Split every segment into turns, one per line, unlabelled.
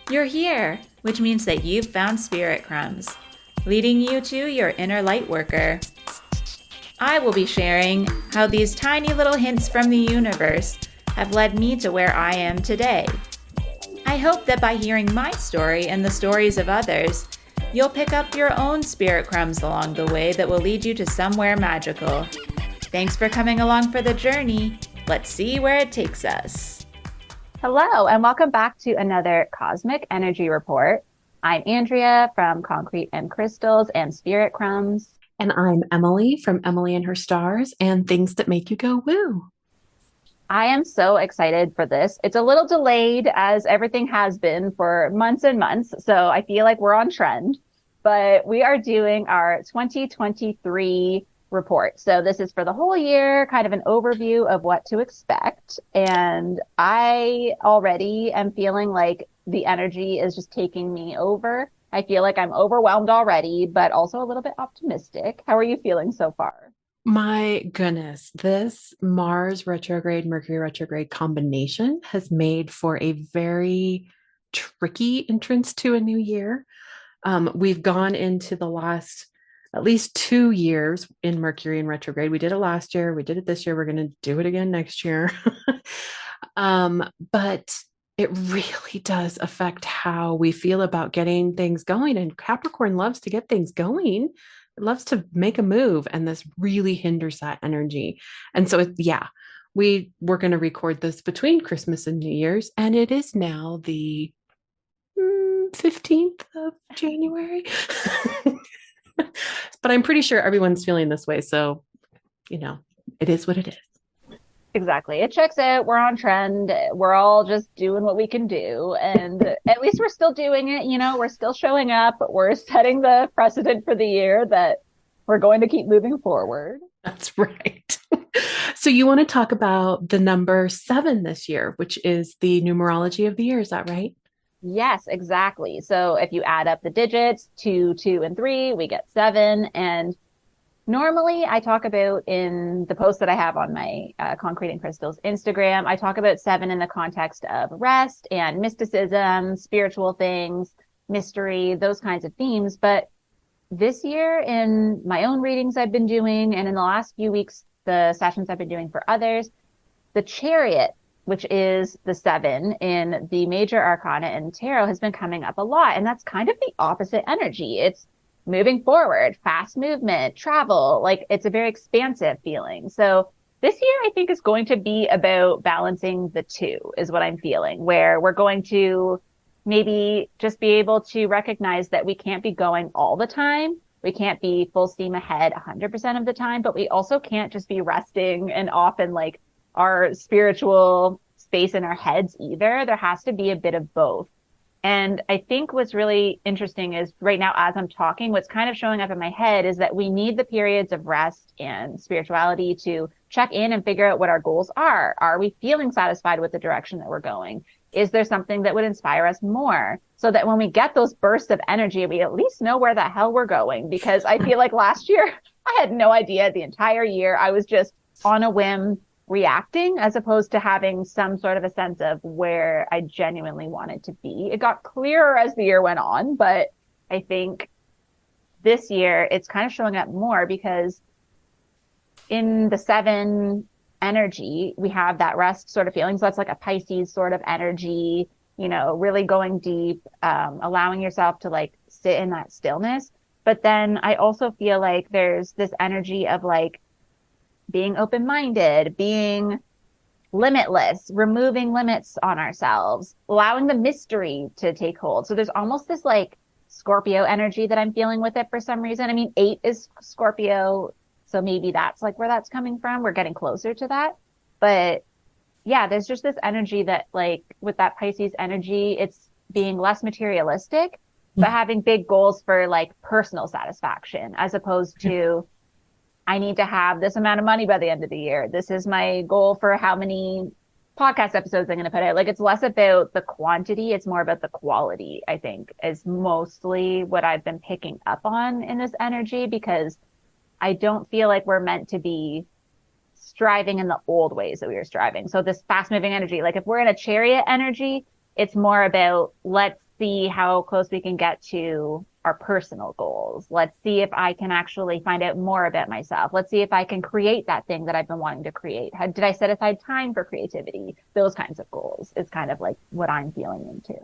You're here, which means that you've found Spirit Crumbs, leading you to your inner light worker. I will be sharing how these tiny little hints from the universe have led me to where I am today. I hope that by hearing my story and the stories of others, you'll pick up your own spirit crumbs along the way that will lead you to somewhere magical. Thanks for coming along for the journey. Let's see where it takes us.
Hello, and welcome back to another Cosmic Energy Report. I'm Andrea from Concrete and Crystals and Spirit Crumbs.
And I'm Emily from Emily and Her Stars and Things That Make You Go Woo.
I am so excited for this. It's a little delayed, as everything has been for months and months, so I feel like we're on trend. But we are doing our 2023 report. So this is for the whole year, kind of an overview of what to expect. And I already am feeling like the energy is just taking me over. I feel like I'm overwhelmed already, but also a little bit optimistic. How are you feeling so far?
My goodness, this Mars retrograde, Mercury retrograde combination has made for a very tricky entrance to a new year. We've gone into the last at least 2 years in Mercury in retrograde. We did it last year. We did it this year. We're going to do it again next year. But it really does affect how we feel about getting things going. And Capricorn loves to get things going. It loves to make a move. And this really hinders that energy. And so, we're going to record this between Christmas and New Year's. And it is now the 15th of January. But I'm pretty sure everyone's feeling this way. So, it is what it is.
Exactly. It checks out. We're on trend. We're all just doing what we can do. And at least we're still doing it. We're still showing up. We're setting the precedent for the year that we're going to keep moving forward.
That's right. So you want to talk about the number 7 this year, which is the numerology of the year. Is that right?
Yes, exactly. So if you add up the digits, 2, 2, and 3, we get 7. And normally I talk about in the post that I have on my Concrete and Crystals Instagram, I talk about 7 in the context of rest and mysticism, spiritual things, mystery, those kinds of themes. But this year in my own readings I've been doing, and in the last few weeks, the sessions I've been doing for others, the Chariot, which is the 7 in the major arcana in tarot, has been coming up a lot. And that's kind of the opposite energy. It's moving forward, fast movement, travel, like it's a very expansive feeling. So this year, I think, is going to be about balancing the two, is what I'm feeling, where we're going to maybe just be able to recognize that we can't be going all the time. We can't be full steam ahead 100% of the time, but we also can't just be resting and off in like our spiritual space in our heads either. There has to be a bit of both. And I think what's really interesting is right now, as I'm talking, what's kind of showing up in my head is that we need the periods of rest and spirituality to check in and figure out what our goals are. Are we feeling satisfied with the direction that we're going? Is there something that would inspire us more, so that when we get those bursts of energy, we at least know where the hell we're going? Because I feel like last year, I had no idea the entire year. I was just on a whim reacting, as opposed to having some sort of a sense of where I genuinely wanted to be. It got clearer as the year went on, but I think this year it's kind of showing up more because in the 7 energy, we have that rest sort of feeling. So that's like a Pisces sort of energy, really going deep, allowing yourself to like sit in that stillness. But then I also feel like there's this energy of like being open-minded, being limitless, removing limits on ourselves, allowing the mystery to take hold. So there's almost this like Scorpio energy that I'm feeling with it for some reason. I mean, 8 is Scorpio, so maybe that's like where that's coming from. We're getting closer to that. But yeah, there's just this energy that like with that Pisces energy, it's being less materialistic, but having big goals for like personal satisfaction, as opposed to I need to have this amount of money by the end of the year. This is my goal for how many podcast episodes I'm going to put out. Like, it's less about the quantity. It's more about the quality, I think, is mostly what I've been picking up on in this energy, because I don't feel like we're meant to be striving in the old ways that we were striving. So this fast moving energy, like if we're in a chariot energy, it's more about let's see how close we can get to our personal goals. Let's see if I can actually find out more about myself. Let's see if I can create that thing that I've been wanting to create. Did I set aside time for creativity? Those kinds of goals is kind of like what I'm feeling into.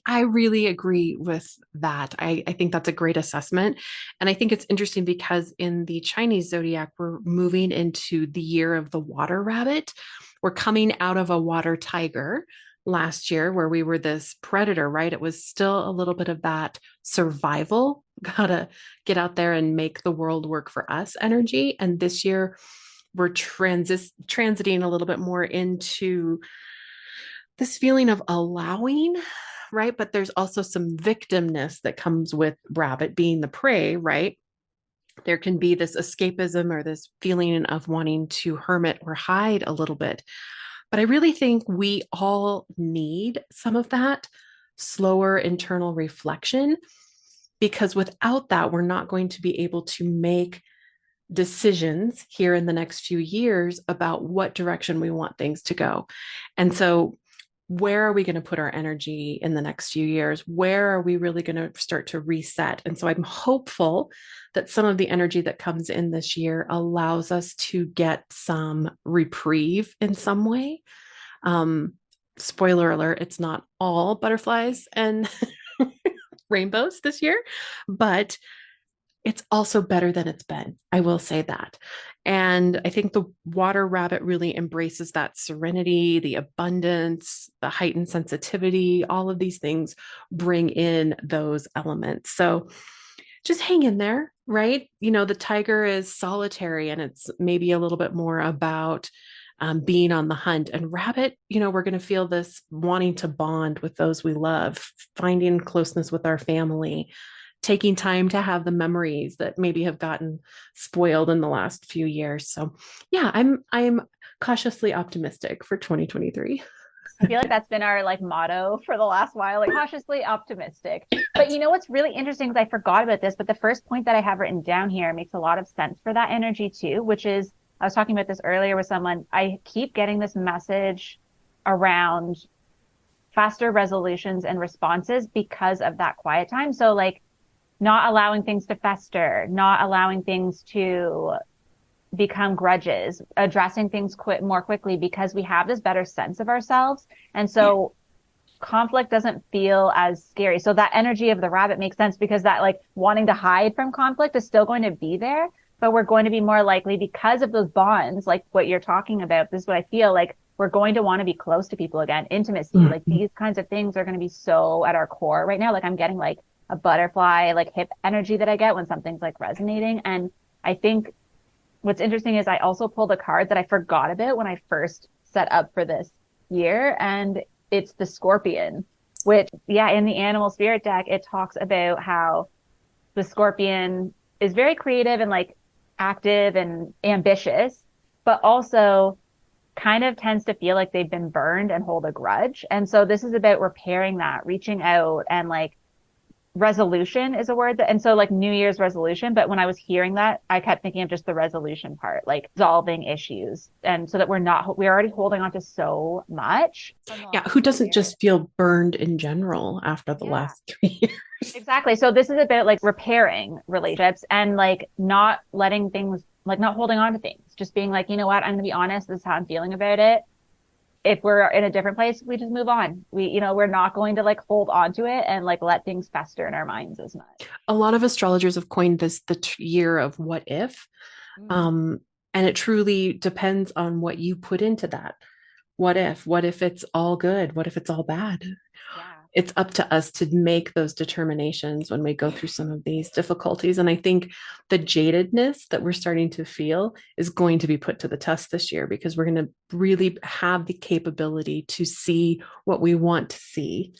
I really agree with that. I think that's a great assessment. And I think it's interesting because in the Chinese zodiac, we're moving into the year of the water rabbit. We're coming out of a water tiger last year where we were this predator, right? It was still a little bit of that survival, gotta get out there and make the world work for us energy. And this year, we're transiting a little bit more into this feeling of allowing, right? But there's also some victimness that comes with rabbit being the prey, right? There can be this escapism or this feeling of wanting to hermit or hide a little bit. But I really think we all need some of that slower internal reflection, because without that, we're not going to be able to make decisions here in the next few years about what direction we want things to go. And so, where are we going to put our energy in the next few years? Where are we really going to start to reset? And so I'm hopeful that some of the energy that comes in this year allows us to get some reprieve in some way. Spoiler alert, it's not all butterflies and rainbows this year, but it's also better than it's been. I will say that. And I think the water rabbit really embraces that serenity, the abundance, the heightened sensitivity. All of these things bring in those elements. So just hang in there, right? You know, the tiger is solitary and it's maybe a little bit more about being on the hunt. And rabbit, you know, we're going to feel this wanting to bond with those we love, finding closeness with our family, taking time to have the memories that maybe have gotten spoiled in the last few years. So yeah, I'm cautiously optimistic for 2023.
I feel like that's been our like motto for the last while, like cautiously optimistic. But you know what's really interesting, because I forgot about this, but the first point that I have written down here makes a lot of sense for that energy too, which is, I was talking about this earlier with someone. I keep getting this message around faster resolutions and responses because of that quiet time. So like, not allowing things to fester, not allowing things to become grudges, addressing things more quickly because we have this better sense of ourselves. And so conflict doesn't feel as scary. So that energy of the rabbit makes sense, because that like wanting to hide from conflict is still going to be there, but we're going to be more likely, because of those bonds, like what you're talking about. This is what I feel like. We're going to want to be close to people again. Intimacy, like these kinds of things are going to be so at our core right now. Like I'm getting like a butterfly, like hip energy that I get when something's like resonating. And I think what's interesting is I also pulled a card that I forgot about when I first set up for this year. And it's the Scorpion, which, yeah, in the animal spirit deck, it talks about how the Scorpion is very creative and like active and ambitious, but also kind of tends to feel like they've been burned and hold a grudge. And so this is about repairing that, reaching out, and like resolution is a word that, and so like New Year's resolution. But when I was hearing that, I kept thinking of just the resolution part, like resolving issues. And so that we're already holding on to so much.
Yeah. Who doesn't just feel burned in general after the last 3 years?
Exactly. So this is about like repairing relationships and like not letting things, like not holding on to things, just being like, you know what, I'm going to be honest. This is how I'm feeling about it. If we're in a different place, we just move on. We're not going to like hold on to it and like let things fester in our minds as much.
A lot of astrologers have coined this the year of what if. And it truly depends on what you put into that. What if it's all good? What if it's all bad?
Yeah.
It's up to us to make those determinations when we go through some of these difficulties. And I think the jadedness that we're starting to feel is going to be put to the test this year, because we're going to really have the capability to see what we want to see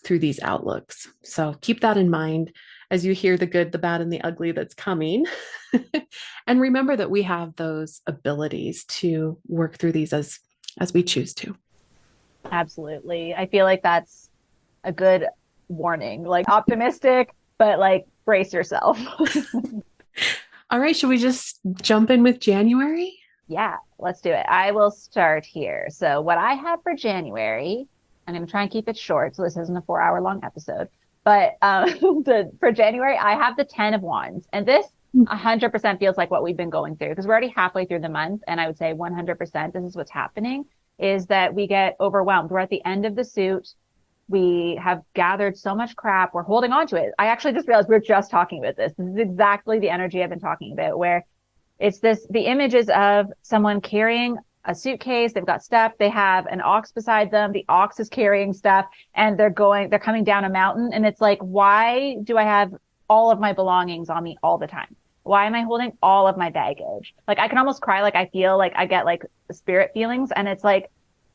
through these outlooks. So keep that in mind as you hear the good, the bad, and the ugly that's coming. And remember that we have those abilities to work through these as we choose to.
Absolutely. I feel like that's a good warning, like optimistic, but like brace yourself.
All right. Should we just jump in with January?
Yeah, let's do it. I will start here. So what I have for January I'm going to try and keep it short, so this isn't a 4-hour long episode. But for January, I have the 10 of Wands, and this 100% feels like what we've been going through, because we're already halfway through the month, and I would say 100% this is what's happening, is that we get overwhelmed. We're at the end of the suit. We have gathered so much crap. We're holding on to it. I actually just realized we we're just talking about this. This is exactly the energy I've been talking about, where it's the images of someone carrying a suitcase. They've got stuff. They have an ox beside them. The ox is carrying stuff, and they're coming down a mountain. And it's like, why do I have all of my belongings on me all the time? Why am I holding all of my baggage? Like, I can almost cry. Like, I feel like I get like spirit feelings. And it's like,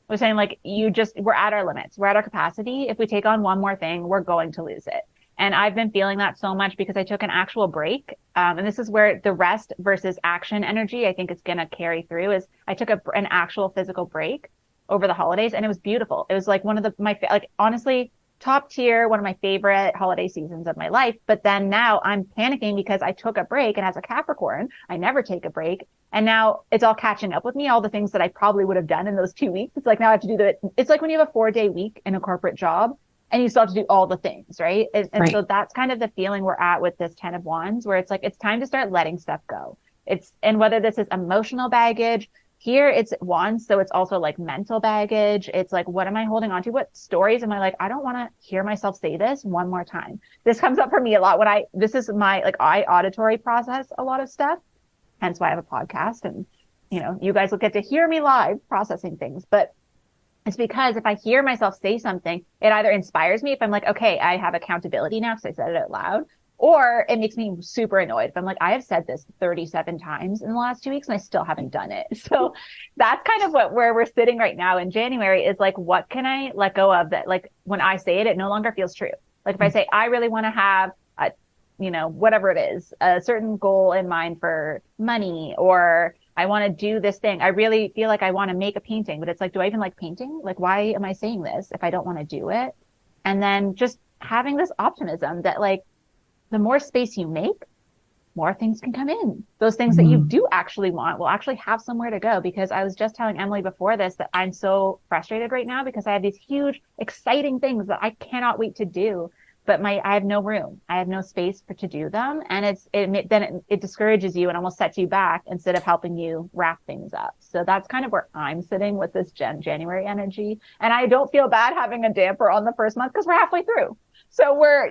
we're saying, like, we're at our limits. We're at our capacity. If we take on one more thing, we're going to lose it. And I've been feeling that so much because I took an actual break. And this is where the rest versus action energy, I think, is going to carry through, is I took an actual physical break over the holidays, and it was beautiful. It was like one of honestly, top tier, one of my favorite holiday seasons of my life. But then now I'm panicking because I took a break, and as a Capricorn, I never take a break. And now it's all catching up with me, all the things that I probably would have done in those 2 weeks. It's like now I have to do it's like when you have a 4-day week in a corporate job, and you still have to do all the things, right? And right. So that's kind of the feeling we're at with this 10 of Wands, where it's like, it's time to start letting stuff go. And whether this is emotional baggage, here it's Wands, so it's also like mental baggage. It's like, what am I holding on to? What stories am I like, I don't want to hear myself say this one more time. This comes up for me a lot this is my, like, I auditory process a lot of stuff. Hence why I have a podcast, and, you guys will get to hear me live processing things. But it's because if I hear myself say something, it either inspires me if I'm like, okay, I have accountability now because I said it out loud, or it makes me super annoyed if I'm like, I have said this 37 times in the last 2 weeks and I still haven't done it. So that's kind of where we're sitting right now in January, is like, what can I let go of that? Like, when I say it, it no longer feels true. Like, if I say, I really want to have whatever it is, a certain goal in mind for money, or I want to do this thing. I really feel like I want to make a painting, but it's like, do I even like painting? Like, why am I saying this if I don't want to do it? And then just having this optimism that, like, the more space you make, more things can come in. Those things that you do actually want will actually have somewhere to go. Because I was just telling Emily before this that I'm so frustrated right now because I have these huge, exciting things that I cannot wait to do, but I have no room. I have no space to do them. And it discourages you and almost sets you back instead of helping you wrap things up. So that's kind of where I'm sitting with this January energy. And I don't feel bad having a damper on the first month because we're halfway through. So we're,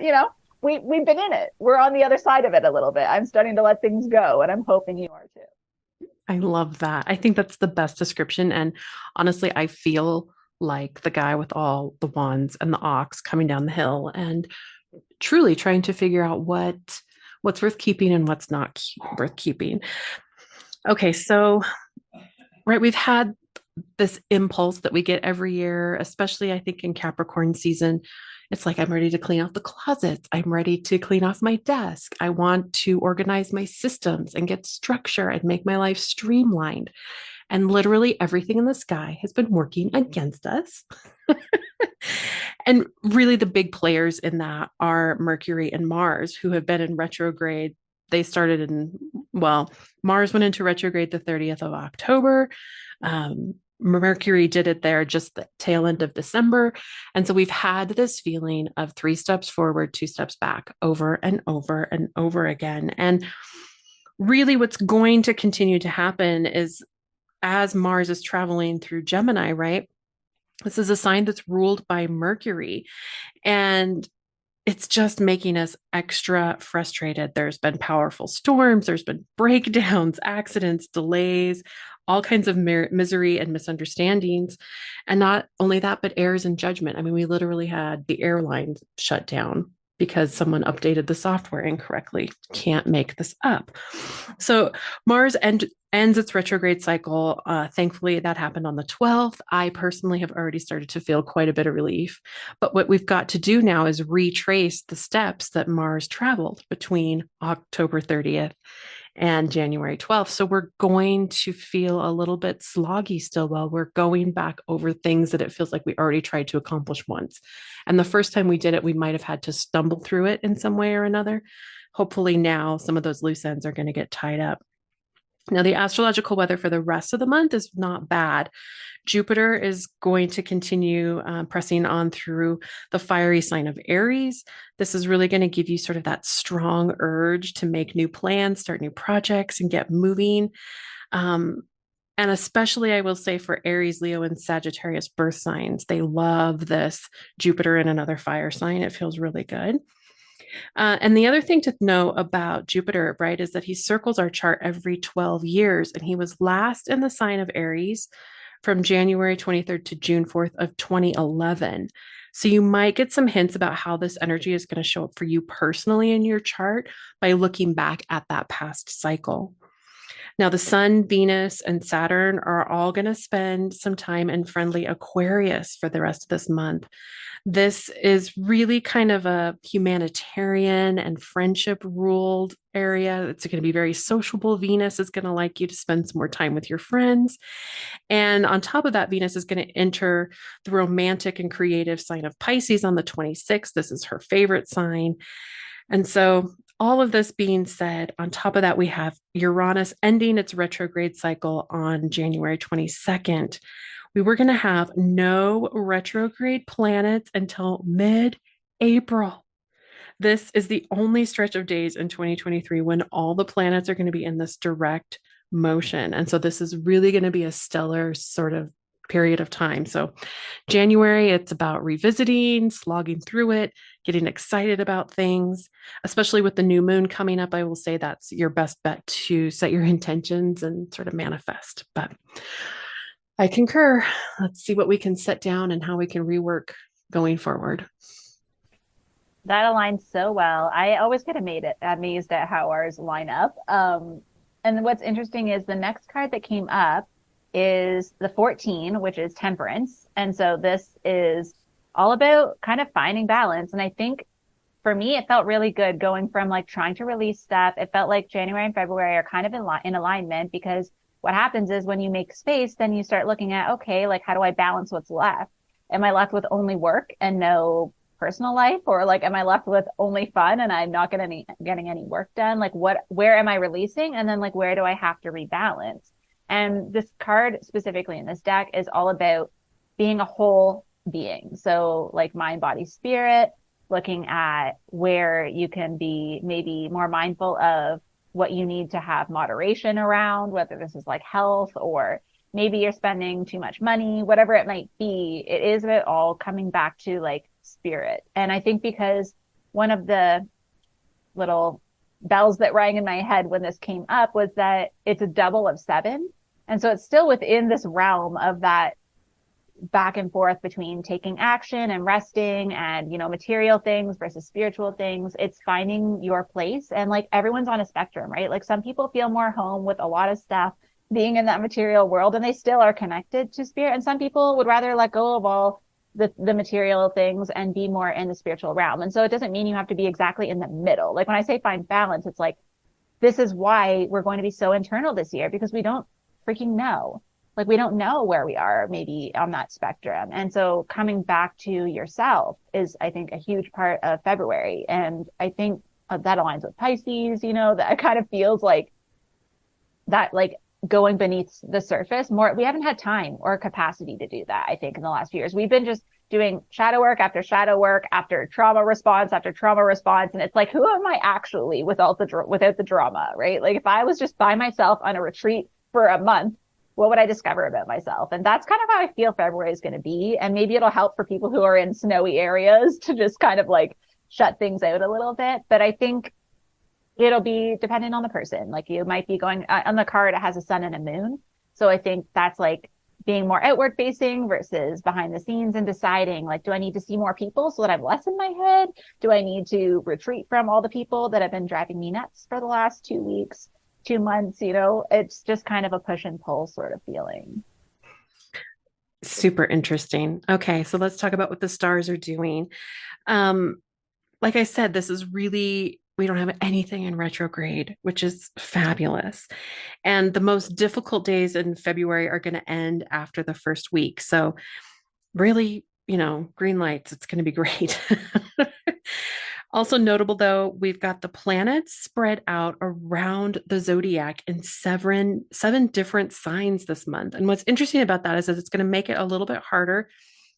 we've been in it. We're on the other side of it a little bit. I'm starting to let things go, and I'm hoping you are too.
I love that. I think that's the best description. And honestly, I feel like the guy with all the wands and the ox coming down the hill and truly trying to figure out what's worth keeping and what's not worth keeping. Okay, so, right, we've had this impulse that we get every year, especially I think in Capricorn season. It's like, I'm ready to clean out the closets. I'm ready to clean off my desk. I want to organize my systems and get structure and make my life streamlined. And literally everything in the sky has been working against us. And really the big players in that are Mercury and Mars, who have been in retrograde. They started Mars went into retrograde the 30th of October. Mercury did it there just the tail end of December. And so we've had this feeling of 3 steps forward, 2 steps back, over and over and over again. And really what's going to continue to happen is, as Mars is traveling through Gemini, right? This is a sign that's ruled by Mercury. And it's just making us extra frustrated. There's been powerful storms, there's been breakdowns, accidents, delays, all kinds of misery and misunderstandings. And not only that, but errors in judgment. I mean, we literally had the airlines shut down because someone updated the software incorrectly. Can't make this up. So Mars ends its retrograde cycle. Thankfully, that happened on the 12th. I personally have already started to feel quite a bit of relief. But what we've got to do now is retrace the steps that Mars traveled between October 30th and January 12th. So we're going to feel a little bit sloggy still while we're going back over things that it feels like we already tried to accomplish once. And the first time we did it, we might have had to stumble through it in some way or another. Hopefully now some of those loose ends are going to get tied up. Now, the astrological weather for the rest of the month is not bad. Jupiter is going to continue pressing on through the fiery sign of Aries. This is really going to give you sort of that strong urge to make new plans, start new projects, and get moving. And especially, I will say, for Aries, Leo, and Sagittarius birth signs, they love this Jupiter in another fire sign. It feels really good. And the other thing to know about Jupiter, right, is that he circles our chart every 12 years, and he was last in the sign of Aries from January 23rd to June 4th of 2011. So you might get some hints about how this energy is going to show up for you personally in your chart by looking back at that past cycle. Now, the Sun, Venus, and Saturn are all going to spend some time in friendly Aquarius for the rest of this month. This is really kind of a humanitarian and friendship ruled area. It's going to be very sociable. Venus is going to like you to spend some more time with your friends. And on top of that, Venus is going to enter the romantic and creative sign of Pisces on the 26th. This is her favorite sign. And so, all of this being said, on top of that, we have Uranus ending its retrograde cycle on January 22nd. We were going to have no retrograde planets until mid-April. This is the only stretch of days in 2023 when all the planets are going to be in this direct motion. And so this is really going to be a stellar sort of period of time. So January, it's about revisiting, slogging through it, getting excited about things, especially with the new moon coming up. I will say that's your best bet to set your intentions and sort of manifest. But I concur. Let's see what we can set down and how we can rework going forward.
That aligns so well. I always get amazed at how ours line up. And what's interesting is the next card that came up is the 14, which is Temperance. And so this is all about kind of finding balance. And I think for me, it felt really good going from like trying to release stuff. It felt like January and February are kind of in alignment, because what happens is when you make space, then you start looking at, okay, like how do I balance what's left? Am I left with only work and no personal life? Or like, am I left with only fun and I'm not getting any work done? Like where am I releasing? And then like, where do I have to rebalance? And this card specifically in this deck is all about being a whole being. So like mind, body, spirit, looking at where you can be maybe more mindful of what you need to have moderation around, whether this is like health or maybe you're spending too much money, whatever it might be. It is about all coming back to like spirit. And I think because one of the little bells that rang in my head when this came up was that it's a double of 7. And so it's still within this realm of that back and forth between taking action and resting and, material things versus spiritual things. It's finding your place. And like everyone's on a spectrum, right? Like some people feel more home with a lot of stuff being in that material world and they still are connected to spirit. And some people would rather let go of all the material things and be more in the spiritual realm. And so it doesn't mean you have to be exactly in the middle. Like when I say find balance, it's like, this is why we're going to be so internal this year, because we don't freaking know. Like we don't know where we are maybe on that spectrum. And so coming back to yourself is, I think, a huge part of February. And I think that aligns with Pisces, that kind of feels like that, like going beneath the surface more. We haven't had time or capacity to do that, I think, in the last few years. We've been just doing shadow work after trauma response after trauma response. And it's like, who am I actually without the drama, right? Like if I was just by myself on a retreat for a month, what would I discover about myself? And that's kind of how I feel February is going to be. And maybe it'll help for people who are in snowy areas to just kind of like shut things out a little bit. But I think it'll be dependent on the person. Like you might be going on the card, it has a sun and a moon. So I think that's like being more outward facing versus behind the scenes and deciding like, do I need to see more people so that I'm less in my head? Do I need to retreat from all the people that have been driving me nuts for the last 2 weeks? 2 months, it's just kind of a push and pull sort of feeling.
Super interesting. Okay, so let's talk about what the stars are doing. Like I said, this is really, we don't have anything in retrograde, which is fabulous. And the most difficult days in February are going to end after the first week. So really, green lights, it's going to be great. Also notable, though, we've got the planets spread out around the zodiac in seven different signs this month. And what's interesting about that is that it's going to make it a little bit harder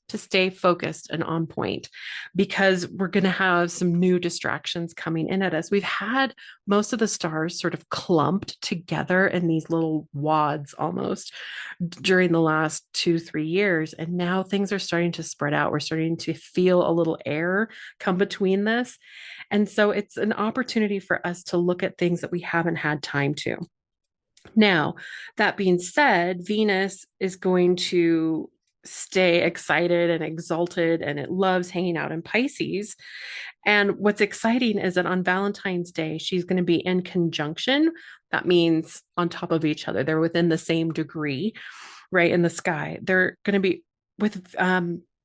to stay focused and on point because we're going to have some new distractions coming in at us. We've had most of the stars sort of clumped together in these little wads almost during the last 2-3 years. And now things are starting to spread out. We're starting to feel a little air come between this. And so it's an opportunity for us to look at things that we haven't had time to. Now, that being said, Venus is going to stay excited and exalted, and it loves hanging out in Pisces. And what's exciting is that on Valentine's Day, she's going to be in conjunction. That means on top of each other. They're within the same degree, right, in the sky. They're going to be with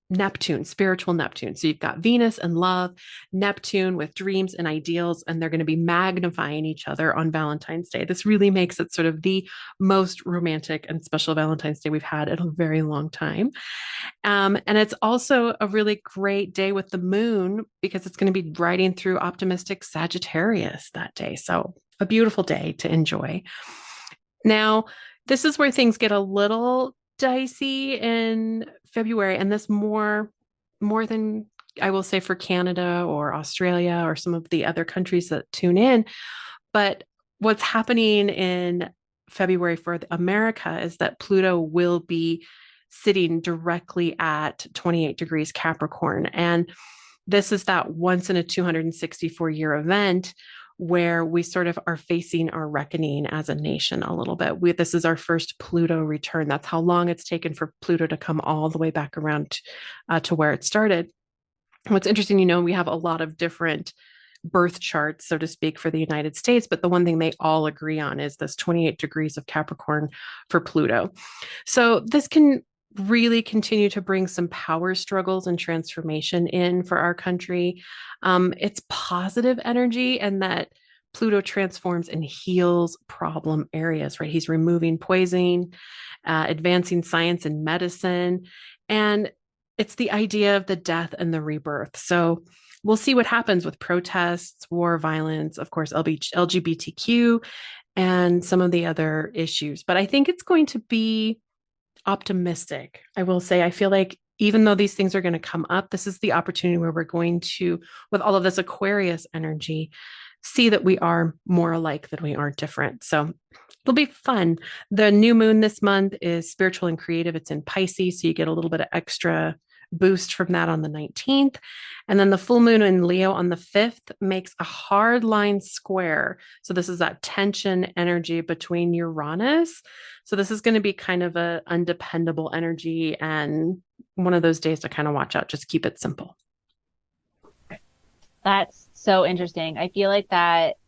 Neptune, spiritual Neptune. So you've got Venus and love, Neptune with dreams and ideals, and they're going to be magnifying each other on Valentine's Day. This really makes it sort of the most romantic and special Valentine's Day we've had in a very long time. And it's also a really great day with the moon because it's going to be riding through optimistic Sagittarius that day. So a beautiful day to enjoy. Now, this is where things get a little dicey in February, and this more than I will say for Canada or Australia or some of the other countries that tune in. But what's happening in February for America is that Pluto will be sitting directly at 28 degrees Capricorn. And this is that once in a 264-year event where we sort of are facing our reckoning as a nation a little bit. This is our first Pluto return. That's how long it's taken for Pluto to come all the way back around to where it started. And what's interesting, we have a lot of different birth charts, so to speak, for the United States, but the one thing they all agree on is this 28 degrees of Capricorn for Pluto. So this can really continue to bring some power struggles and transformation in for our country. It's positive energy, and that Pluto transforms and heals problem areas, right? He's removing poison, advancing science and medicine. And it's the idea of the death and the rebirth. So we'll see what happens with protests, war, violence, of course, LGBTQ, and some of the other issues. But I think it's going to be optimistic. I will say, I feel like even though these things are going to come up, this is the opportunity where we're going to, with all of this Aquarius energy, see that we are more alike than we are different. So it'll be fun. The new moon this month is spiritual and creative. It's in Pisces, so you get a little bit of extra boost from that on the 19th. And then the full moon in Leo on the 5th makes a hard line square. So this is that tension energy between Uranus. So this is going to be kind of a undependable energy and one of those days to kind of watch out. Just keep it simple.
That's so interesting. I feel like that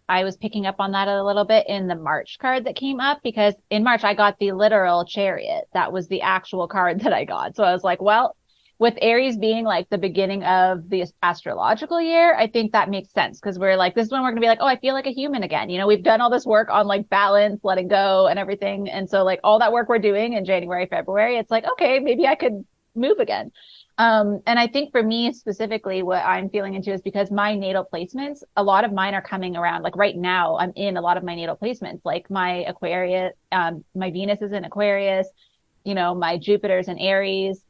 I was picking up on that a little bit in the March card that came up, because in March I got the literal Chariot. That was the actual card that I got. So I was like, well, with Aries being like the beginning of the astrological year, I think that makes sense, because we're like, this is when we're going to be like, oh, I feel like a human again. We've done all this work on like balance, letting go and everything. And so like all that work we're doing in January, February, it's like, okay, maybe I could move again. And I think for me specifically, what I'm feeling into is because my natal placements, a lot of mine are coming around. Like right now, I'm in a lot of my natal placements, like my Aquarius, my Venus is in Aquarius, my Jupiter's in Aries.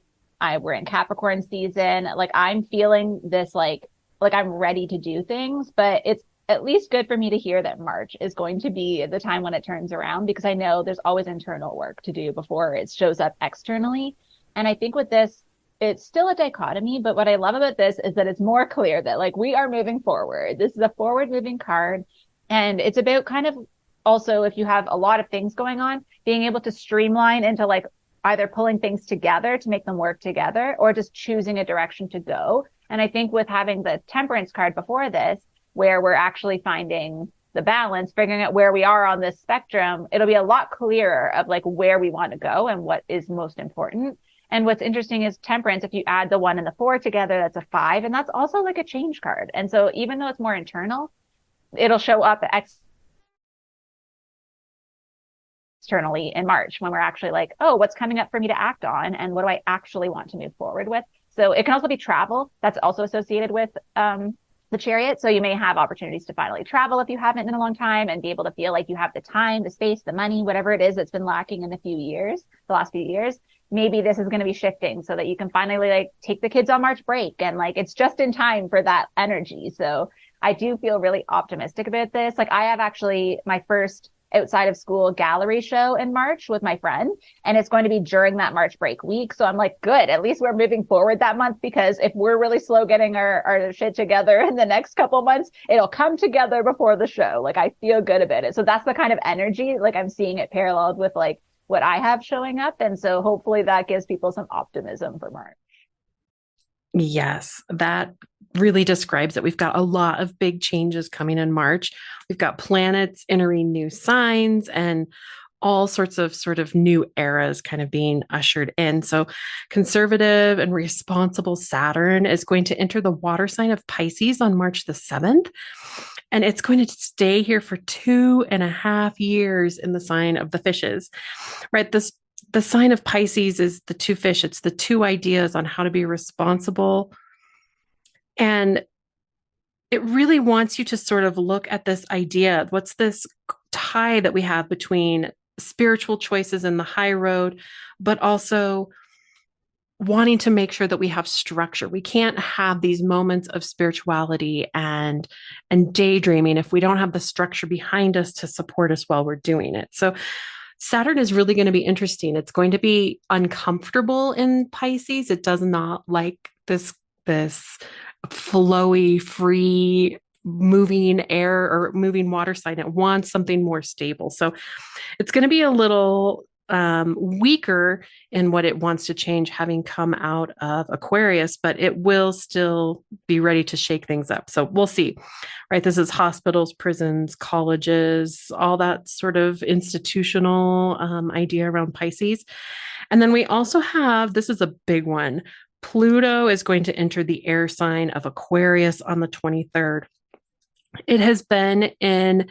We're in Capricorn season. Like I'm feeling this, like I'm ready to do things, but it's at least good for me to hear that March is going to be the time when it turns around, because I know there's always internal work to do before it shows up externally. And I think with this, it's still a dichotomy, but what I love about this is that it's more clear that like we are moving forward. This is a forward moving card. And it's about kind of also, if you have a lot of things going on, being able to streamline into like either pulling things together to make them work together or just choosing a direction to go. And I think with having the Temperance card before this, where we're actually finding the balance, figuring out where we are on this spectrum, it'll be a lot clearer of like where we want to go and what is most important. And what's interesting is Temperance, if you add the 1 and the 4 together, that's a 5. And that's also like a change card. And so even though it's more internal, it'll show up externally in March when we're actually like, oh, what's coming up for me to act on? And what do I actually want to move forward with? So it can also be travel. That's also associated with the Chariot. So you may have opportunities to finally travel if you haven't in a long time, and be able to feel like you have the time, the space, the money, whatever it is that's been lacking in the last few years. Maybe this is going to be shifting so that you can finally like take the kids on March break, and like it's just in time for that energy. So I do feel really optimistic about this. Like I have actually my first outside of school gallery show in March with my friend, and it's going to be during that March break week. So I'm like, good, at least we're moving forward that month, because if we're really slow getting our shit together in the next couple months, it'll come together before the show. Like I feel good about it. So that's the kind of energy, like I'm seeing it paralleled with like what I have showing up. And so hopefully that gives people some optimism for March.
Yes, that really describes it. We've got a lot of big changes coming in March. We've got planets entering new signs and all sorts of sort of new eras kind of being ushered in. So conservative and responsible Saturn is going to enter the water sign of Pisces on March the 7th. And it's going to stay here for 2.5 years in the sign of the fishes, right? The sign of Pisces is the two fish. It's the two ideas on how to be responsible. And it really wants you to sort of look at this idea. What's this tie that we have between spiritual choices in the high road, but also wanting to make sure that we have structure. We can't have these moments of spirituality and daydreaming if we don't have the structure behind us to support us while we're doing it. So Saturn is really going to be interesting. It's going to be uncomfortable in Pisces. It does not like this flowy, free, moving air or moving water sign. It wants something more stable. So it's going to be a little weaker in what it wants to change, having come out of Aquarius, but it will still be ready to shake things up. So we'll see, right? This is hospitals, prisons, colleges, all that sort of institutional idea around Pisces. And then we also have, this is a big one, Pluto is going to enter the air sign of Aquarius on the 23rd. It has been in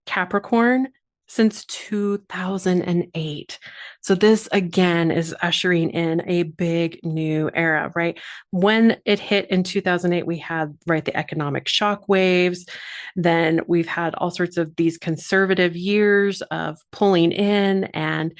Capricorn since 2008. So this again is ushering in a big new era, right? When it hit in 2008, we had, right, the economic shock waves. Then we've had all sorts of these conservative years of pulling in and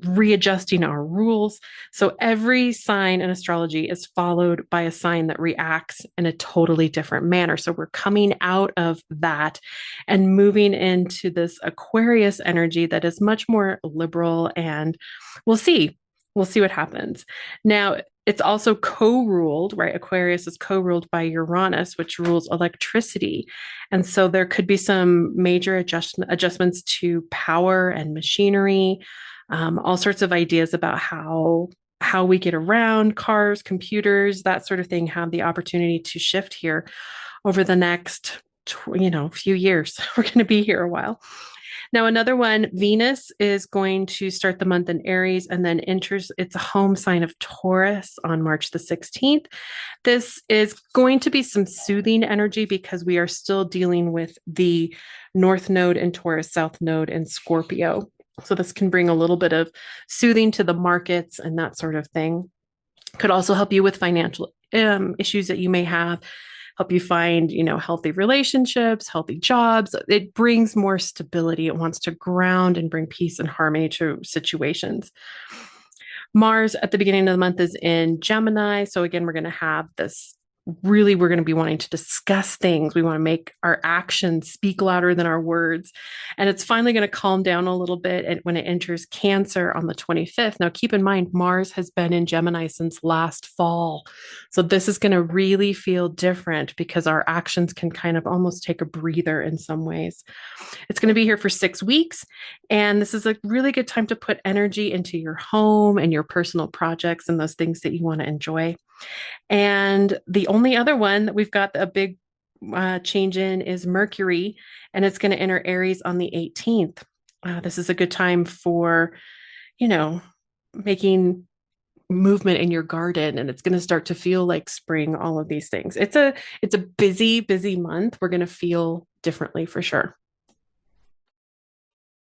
readjusting our rules. So every sign in astrology is followed by a sign that reacts in a totally different manner. So we're coming out of that and moving into this Aquarius energy that is much more liberal, and we'll see what happens. Now, it's also co-ruled, right? Aquarius is co-ruled by Uranus, which rules electricity. And so there could be some major adjustments to power and machinery, all sorts of ideas about how we get around, cars, computers, that sort of thing, have the opportunity to shift here over the next few years. We're going to be here a while. Now, another one, Venus is going to start the month in Aries and then enters its home sign of Taurus on March the 16th. This is going to be some soothing energy because we are still dealing with the North Node in Taurus, South Node in Scorpio. So this can bring a little bit of soothing to the markets and that sort of thing. Could also help you with financial issues that you may have. Help you find, healthy relationships, healthy jobs. It brings more stability. It wants to ground and bring peace and harmony to situations. Mars at the beginning of the month is in Gemini. So again, we're going to have this, really, we're going to be wanting to discuss things. We want to make our actions speak louder than our words. And it's finally going to calm down a little bit when it enters Cancer on the 25th. Now, keep in mind, Mars has been in Gemini since last fall. So this is going to really feel different because our actions can kind of almost take a breather in some ways. It's going to be here for 6 weeks. And this is a really good time to put energy into your home and your personal projects and those things that you want to enjoy. And the only other one that we've got a big change in is Mercury, and it's going to enter Aries on the 18th. This is a good time for, making movement in your garden, and it's going to start to feel like spring, all of these things. It's a busy, busy month. We're going to feel differently for sure.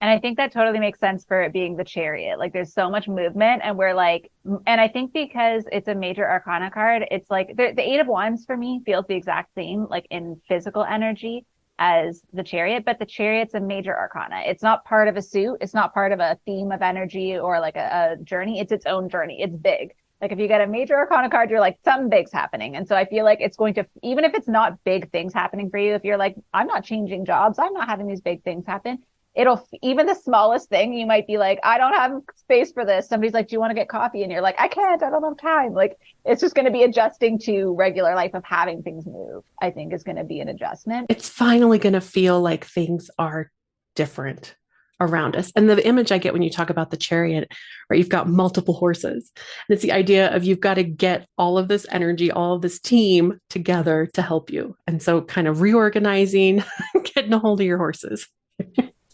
And I think that totally makes sense for it being the Chariot. Like there's so much movement and we're like, and I think because it's a major arcana card, it's like the Eight of Wands for me feels the exact same, like in physical energy as the Chariot, but the Chariot's a major arcana. It's not part of a suit. It's not part of a theme of energy or like a journey. It's its own journey. It's big. Like if you get a major arcana card, you're like, something big's happening. And so I feel like it's going to, even if it's not big things happening for you, if you're like, I'm not changing jobs, I'm not having these big things happen, it'll, even the smallest thing, you might be like, I don't have space for this. Somebody's like, do you want to get coffee? And you're like, I can't, I don't have time. Like it's just going to be adjusting to regular life of having things move. I think is going to be an adjustment.
It's finally going to feel like things are different around us. And the image I get when you talk about the Chariot, right? You've got multiple horses. And it's the idea of you've got to get all of this energy, all of this team together to help you. And so kind of reorganizing, getting a hold of your horses.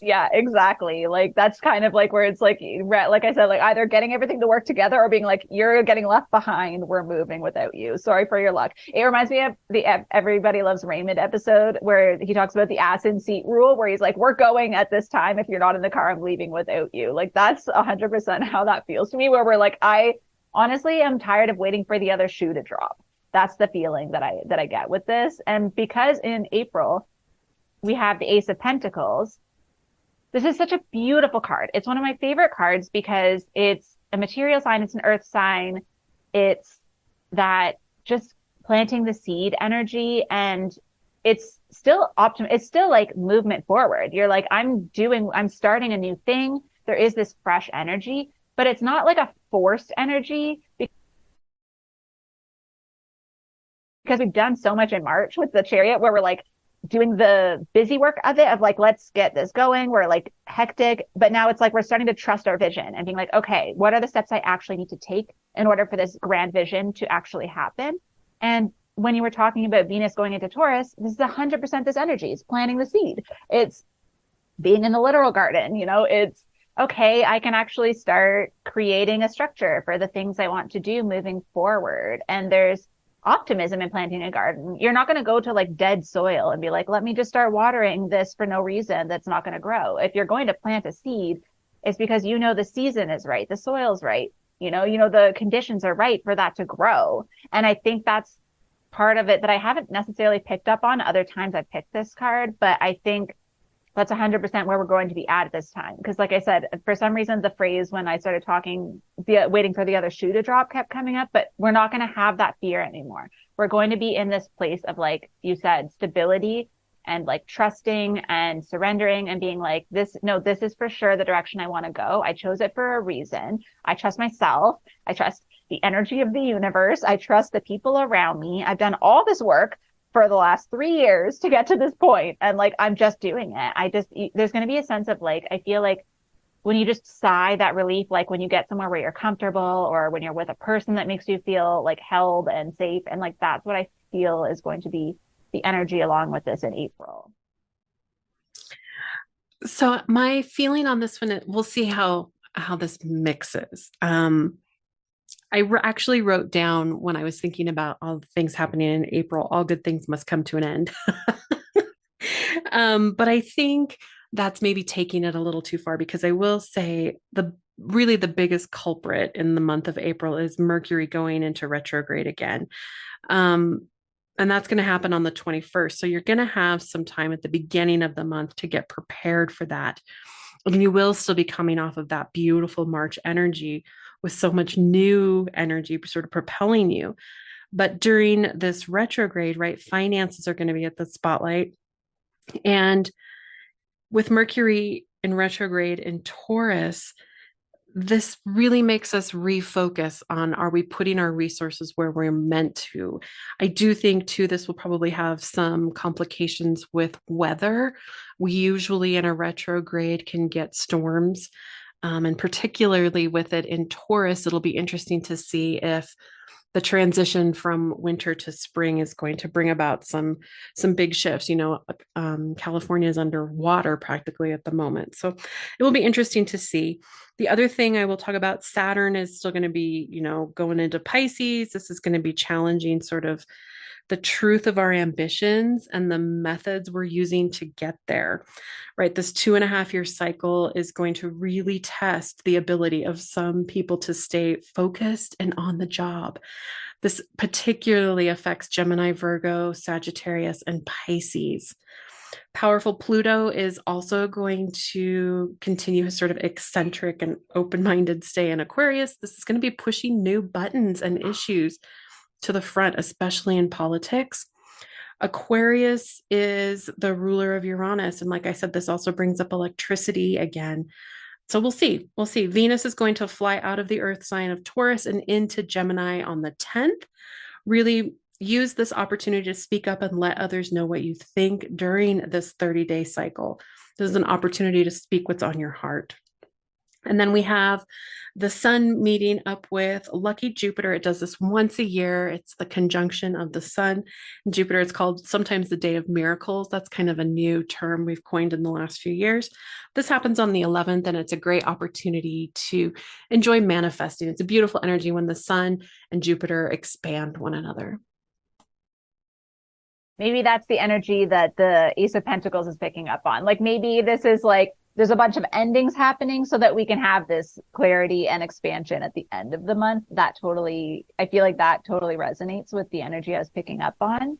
Yeah, exactly. Like that's kind of like where it's like I said, like either getting everything to work together or being like, you're getting left behind. We're moving without you. Sorry for your luck. It reminds me of the Everybody Loves Raymond episode where he talks about the ass in seat rule, where he's like, we're going at this time. If you're not in the car, I'm leaving without you. Like that's 100% how that feels to me, where we're like, I honestly am tired of waiting for the other shoe to drop. That's the feeling that I get with this. And because in April, we have the Ace of Pentacles. This is such a beautiful card. It's one of my favorite cards because it's a material sign. It's an earth sign. It's that just planting the seed energy, and it's still it's still like movement forward. You're like, I'm starting a new thing. There is this fresh energy, but it's not like a forced energy because we've done so much in March with the Chariot where we're like, doing the busy work of it, of like, let's get this going. We're like hectic, but now it's like we're starting to trust our vision and being like, okay, what are the steps I actually need to take in order for this grand vision to actually happen? And when you were talking about Venus going into Taurus, this is 100% this energy. It's planting the seed. It's being in the literal garden. It's okay, I can actually start creating a structure for the things I want to do moving forward. And there's optimism in planting a garden. You're not going to go to like dead soil and be like, let me just start watering this for no reason that's not going to grow. If you're going to plant a seed, it's because the season is right, the soil's right, the conditions are right for that to grow. And I think that's part of it that I haven't necessarily picked up on other times I've picked this card, but I think that's 100% where we're going to be at this time. Because like I said, for some reason, the phrase when I started talking, waiting for the other shoe to drop kept coming up, but we're not going to have that fear anymore. We're going to be in this place of, like you said, stability and like trusting and surrendering and being like, this is for sure the direction I want to go. I chose it for a reason. I trust myself. I trust the energy of the universe. I trust the people around me. I've done all this work for the last 3 years to get to this point. And like, I'm just doing it. There's going to be a sense of like, I feel like when you just sigh that relief, like when you get somewhere where you're comfortable or when you're with a person that makes you feel like held and safe. And like, that's what I feel is going to be the energy along with this in April.
So my feeling on this one, we'll see how this mixes. Actually wrote down when I was thinking about all the things happening in April, all good things must come to an end. But I think that's maybe taking it a little too far, because I will say really the biggest culprit in the month of April is Mercury going into retrograde again. And that's going to happen on the 21st. So you're going to have some time at the beginning of the month to get prepared for that. And you will still be coming off of that beautiful March energy with so much new energy sort of propelling you. But during this retrograde, right, finances are going to be at the spotlight. And with Mercury in retrograde in Taurus, this really makes us refocus on, are we putting our resources where we're meant to? I do think too, this will probably have some complications with weather. We usually in a retrograde can get storms. And particularly with it in Taurus, it'll be interesting to see if the transition from winter to spring is going to bring about some big shifts. California is underwater practically at the moment. So it will be interesting to see. The other thing I will talk about, Saturn is still going to be, going into Pisces. This is going to be challenging sort of the truth of our ambitions and the methods we're using to get there, right? This 2.5 year cycle is going to really test the ability of some people to stay focused and on the job. This particularly affects Gemini, Virgo, Sagittarius, and Pisces. Powerful Pluto is also going to continue his sort of eccentric and open-minded stay in Aquarius. This is going to be pushing new buttons and issues to the front, especially in politics. Aquarius is the ruler of Uranus. And like I said, this also brings up electricity again. So we'll see. We'll see. Venus is going to fly out of the Earth sign of Taurus and into Gemini on the 10th. Really use this opportunity to speak up and let others know what you think during this 30-day cycle. This is an opportunity to speak what's on your heart. And then we have the sun meeting up with lucky Jupiter. It does this once a year. It's the conjunction of the sun and Jupiter. It's called sometimes the day of miracles. That's kind of a new term we've coined in the last few years. This happens on the 11th, and it's a great opportunity to enjoy manifesting. It's a beautiful energy when the sun and Jupiter expand one another.
Maybe that's the energy that the Ace of Pentacles is picking up on. Like maybe this is like, there's a bunch of endings happening so that we can have this clarity and expansion at the end of the month. I feel like that totally resonates with the energy I was picking up on.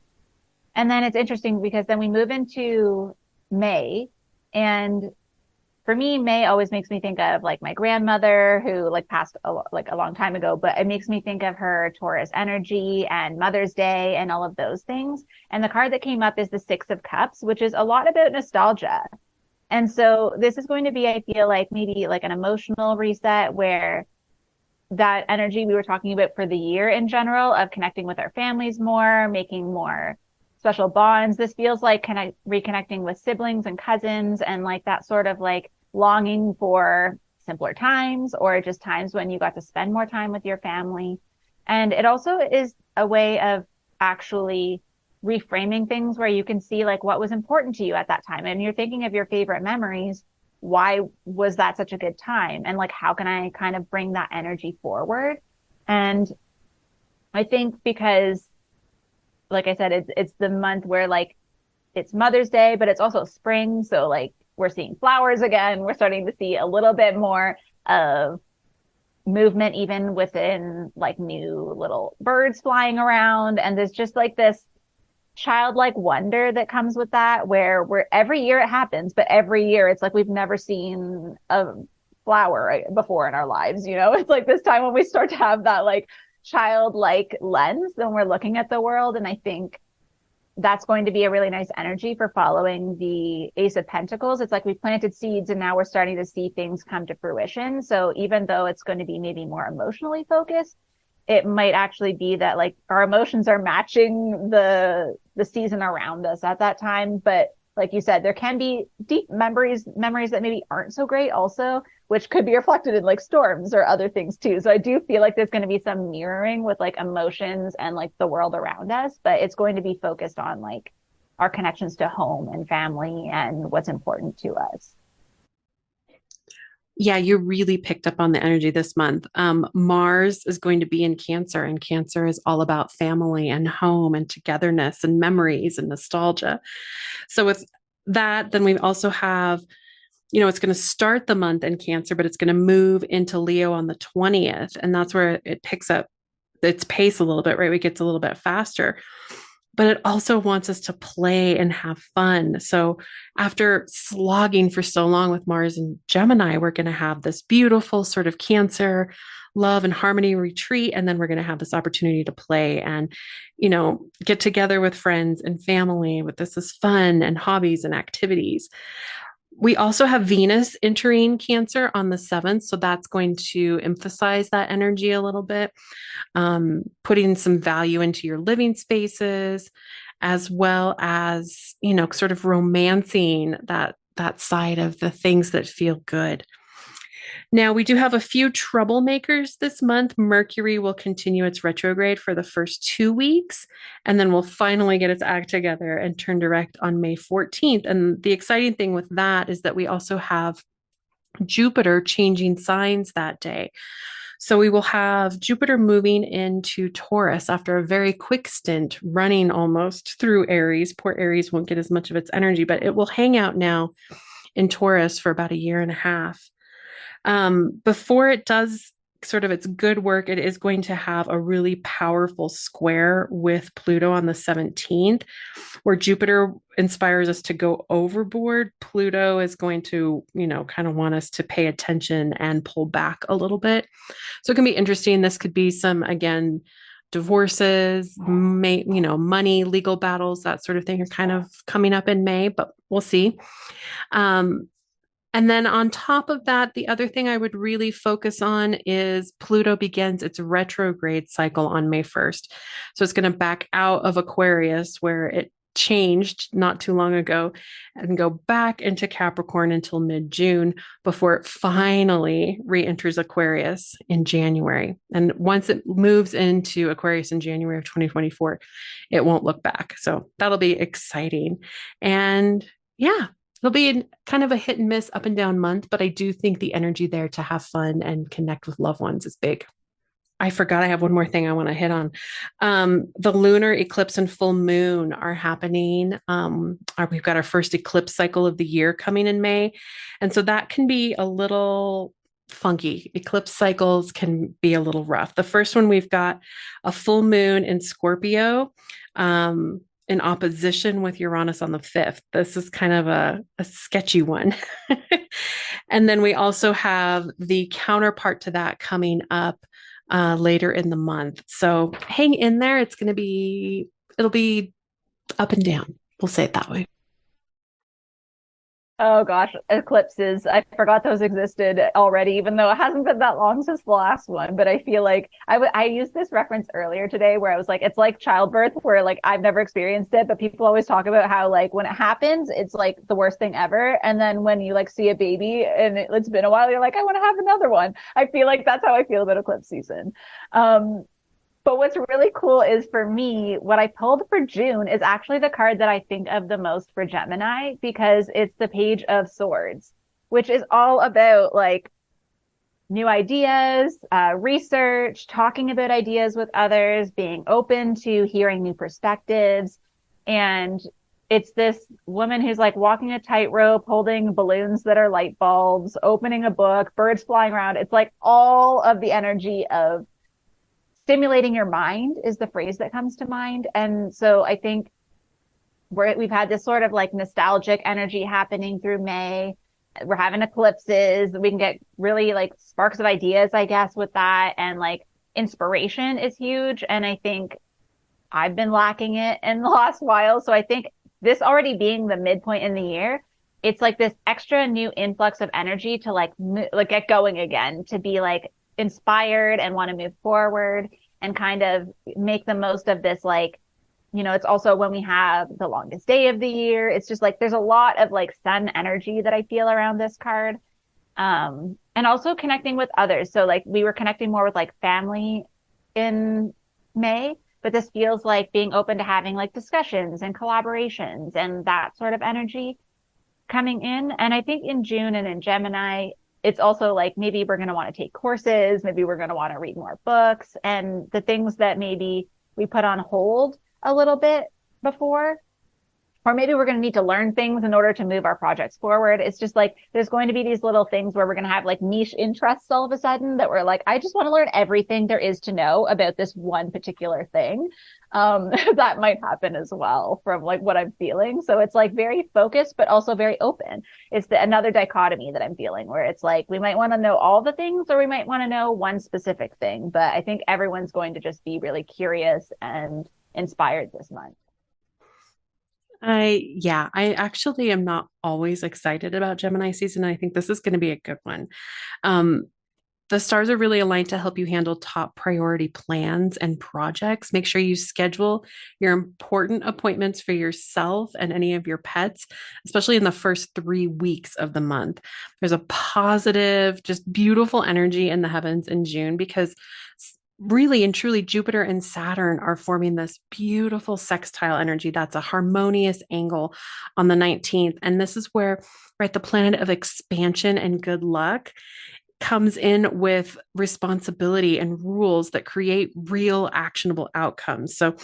And then it's interesting because then we move into May. And for me, May always makes me think of like my grandmother who like passed a long time ago, but it makes me think of her Taurus energy and Mother's Day and all of those things. And the card that came up is the Six of Cups, which is a lot about nostalgia. And so this is going to be, I feel like maybe like an emotional reset where that energy we were talking about for the year in general of connecting with our families more, making more special bonds. This feels like reconnecting with siblings and cousins and like that sort of like longing for simpler times or just times when you got to spend more time with your family. And it also is a way of actually reframing things where you can see like what was important to you at that time. And you're thinking of your favorite memories. Why was that such a good time? And like, how can I kind of bring that energy forward? And I think because, like I said, it's the month where like it's Mother's Day, but it's also spring. So like we're seeing flowers again. We're starting to see a little bit more of movement, even within like new little birds flying around. And there's just like this childlike wonder that comes with that, where every year it happens, but every year it's like we've never seen a flower before in our lives. It's like this time when we start to have that like childlike lens when we're looking at the world. And I think that's going to be a really nice energy for following the Ace of Pentacles. It's like we planted seeds and now we're starting to see things come to fruition. So even though it's going to be maybe more emotionally focused, it might actually be that like our emotions are matching the season around us at that time. But like you said, there can be deep memories that maybe aren't so great also, which could be reflected in like storms or other things too. So I do feel like there's going to be some mirroring with like emotions and like the world around us, but it's going to be focused on like our connections to home and family and what's important to us.
Yeah, you really picked up on the energy this month. Mars is going to be in Cancer, and Cancer is all about family and home and togetherness and memories and nostalgia. So with that, then we also have, it's going to start the month in Cancer, but it's going to move into Leo on the 20th. And that's where it picks up its pace a little bit, right? It gets a little bit faster. But it also wants us to play and have fun. So after slogging for so long with Mars and Gemini, we're going to have this beautiful sort of Cancer love and harmony retreat. And then we're going to have this opportunity to play and, get together with friends and family with this is fun and hobbies and activities. We also have Venus entering Cancer on the 7th. So that's going to emphasize that energy a little bit, putting some value into your living spaces, as well as, sort of romancing that side of the things that feel good. Now, we do have a few troublemakers this month. Mercury will continue its retrograde for the first 2 weeks, and then we'll finally get its act together and turn direct on May 14th. And the exciting thing with that is that we also have Jupiter changing signs that day. So we will have Jupiter moving into Taurus after a very quick stint running almost through Aries. Poor Aries won't get as much of its energy, but it will hang out now in Taurus for about a year and a half. Before it does sort of its good work, it is going to have a really powerful square with Pluto on the 17th, where Jupiter inspires us to go overboard. Pluto is going to, kind of want us to pay attention and pull back a little bit. So it can be interesting. This could be some, again, divorces, money, legal battles, that sort of thing are kind of coming up in May, but we'll see. And then on top of that, the other thing I would really focus on is Pluto begins its retrograde cycle on May 1st. So it's going to back out of Aquarius, where it changed not too long ago, and go back into Capricorn until mid-June before it finally re-enters Aquarius in January. And once it moves into Aquarius in January of 2024, it won't look back. So that'll be exciting. And yeah, it'll be kind of a hit and miss, up and down month, but I do think the energy there to have fun and connect with loved ones is big. I forgot I have one more thing I want to hit on. The lunar eclipse and full moon are happening. We've got our first eclipse cycle of the year coming in May. And so that can be a little funky. Eclipse cycles can be a little rough. The first one, we've got a full moon in Scorpio, in opposition with Uranus on the 5th. This is kind of a sketchy one. And then we also have the counterpart to that coming up later in the month. So hang in there. It'll be up and down. We'll say it that way.
Oh gosh, eclipses. I forgot those existed already, even though it hasn't been that long since the last one. But I feel like I used this reference earlier today where I was like, it's like childbirth, where like I've never experienced it, but people always talk about how like when it happens, it's like the worst thing ever. And then when you like see a baby and it's been a while, you're like, I want to have another one. I feel like that's how I feel about eclipse season. But what's really cool is, for me, what I pulled for June is actually the card that I think of the most for Gemini, because it's the Page of Swords, which is all about like new ideas, research, talking about ideas with others, being open to hearing new perspectives. And it's this woman who's like walking a tightrope, holding balloons that are light bulbs, opening a book, birds flying around. It's like all of the energy of stimulating your mind is the phrase that comes to mind. And so I think we've had this sort of like nostalgic energy happening through May. We're having eclipses. We can get really like sparks of ideas, I guess, with that. And like inspiration is huge. And I think I've been lacking it in the last while. So I think this already being the midpoint in the year, it's like this extra new influx of energy to like get going again, to be like inspired and want to move forward and kind of make the most of this. Like, it's also when we have the longest day of the year. It's just like there's a lot of like sun energy that I feel around this card, and also connecting with others. So like we were connecting more with like family in May, but this feels like being open to having like discussions and collaborations and that sort of energy coming in. And I think in June and in Gemini, it's also like maybe we're going to want to take courses, maybe we're going to want to read more books, and the things that maybe we put on hold a little bit before, or maybe we're going to need to learn things in order to move our projects forward. It's just like there's going to be these little things where we're going to have like niche interests all of a sudden that we're like, I just want to learn everything there is to know about this one particular thing. That might happen as well from like what I'm feeling. So it's like very focused, but also very open. It's another dichotomy that I'm feeling, where it's like we might want to know all the things, or we might want to know one specific thing. But I think everyone's going to just be really curious and inspired this month.
I actually am not always excited about Gemini season. I think this is going to be a good one. The stars are really aligned to help you handle top priority plans and projects. Make sure you schedule your important appointments for yourself and any of your pets, especially in the first 3 weeks of the month. There's a positive, just beautiful energy in the heavens in June, because really and truly, Jupiter and Saturn are forming this beautiful sextile energy. That's a harmonious angle on the 19th. And this is where, right, the planet of expansion and good luck comes in with responsibility and rules that create real actionable outcomes. So,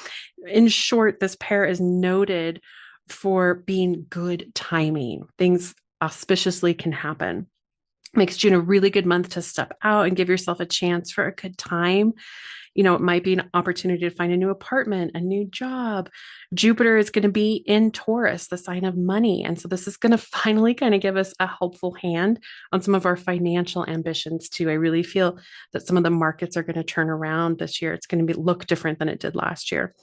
in short, this pair is noted for being good timing. Things auspiciously can happen. Makes June a really good month to step out and give yourself a chance for a good time. You know, it might be an opportunity to find a new apartment, a new job. Jupiter is going to be in Taurus, the sign of money. And so this is going to finally kind of give us a helpful hand on some of our financial ambitions too. I really feel that some of the markets are going to turn around this year. It's going to look different than it did last year.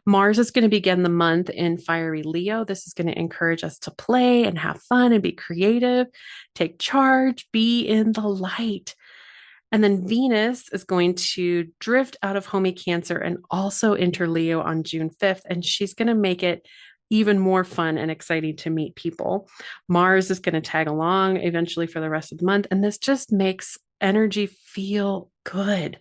Mars is going to begin the month in fiery Leo. This is going to encourage us to play and have fun and be creative, take charge, be in the light. And then Venus is going to drift out of homey Cancer and also enter Leo on June 5th. And she's going to make it even more fun and exciting to meet people. Mars is going to tag along eventually for the rest of the month. And this just makes energy feel good.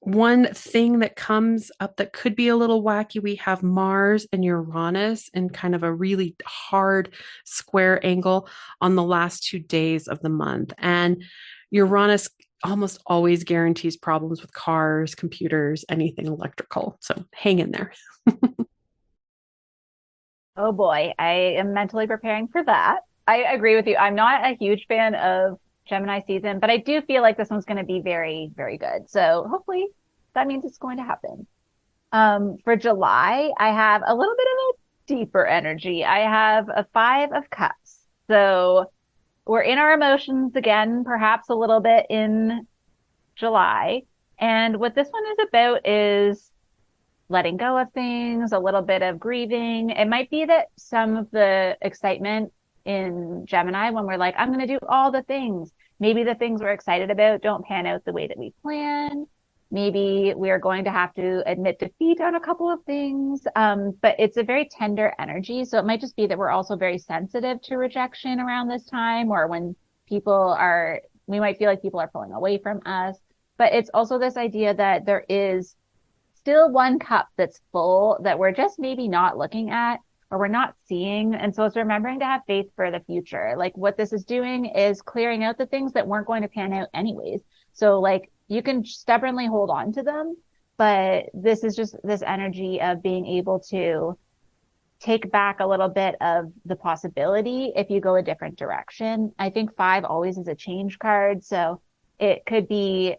One thing that comes up that could be a little wacky, we have Mars and Uranus in kind of a really hard square angle on the last 2 days of the month. And Uranus almost always guarantees problems with cars, computers, anything electrical. So hang in there.
Oh boy, I am mentally preparing for that. I agree with you. I'm not a huge fan of Gemini season, but I do feel like this one's going to be very, very good. So hopefully that means it's going to happen. For July, I have a little bit of a deeper energy. I have a 5 of Cups. So we're in our emotions again, perhaps a little bit in July. And what this one is about is letting go of things, a little bit of grieving. It might be that some of the excitement in Gemini, when we're like, I'm going to do all the things, maybe the things we're excited about don't pan out the way that we plan. Maybe we're going to have to admit defeat on a couple of things. But it's a very tender energy. So it might just be that we're also very sensitive to rejection around this time, or when we might feel like people are pulling away from us. But it's also this idea that there is still one cup that's full that we're just maybe not looking at or we're not seeing. And so it's remembering to have faith for the future. Like what this is doing is clearing out the things that weren't going to pan out anyways. So like you can stubbornly hold on to them, but this is just this energy of being able to take back a little bit of the possibility if you go a different direction. I think 5 always is a change card. So it could be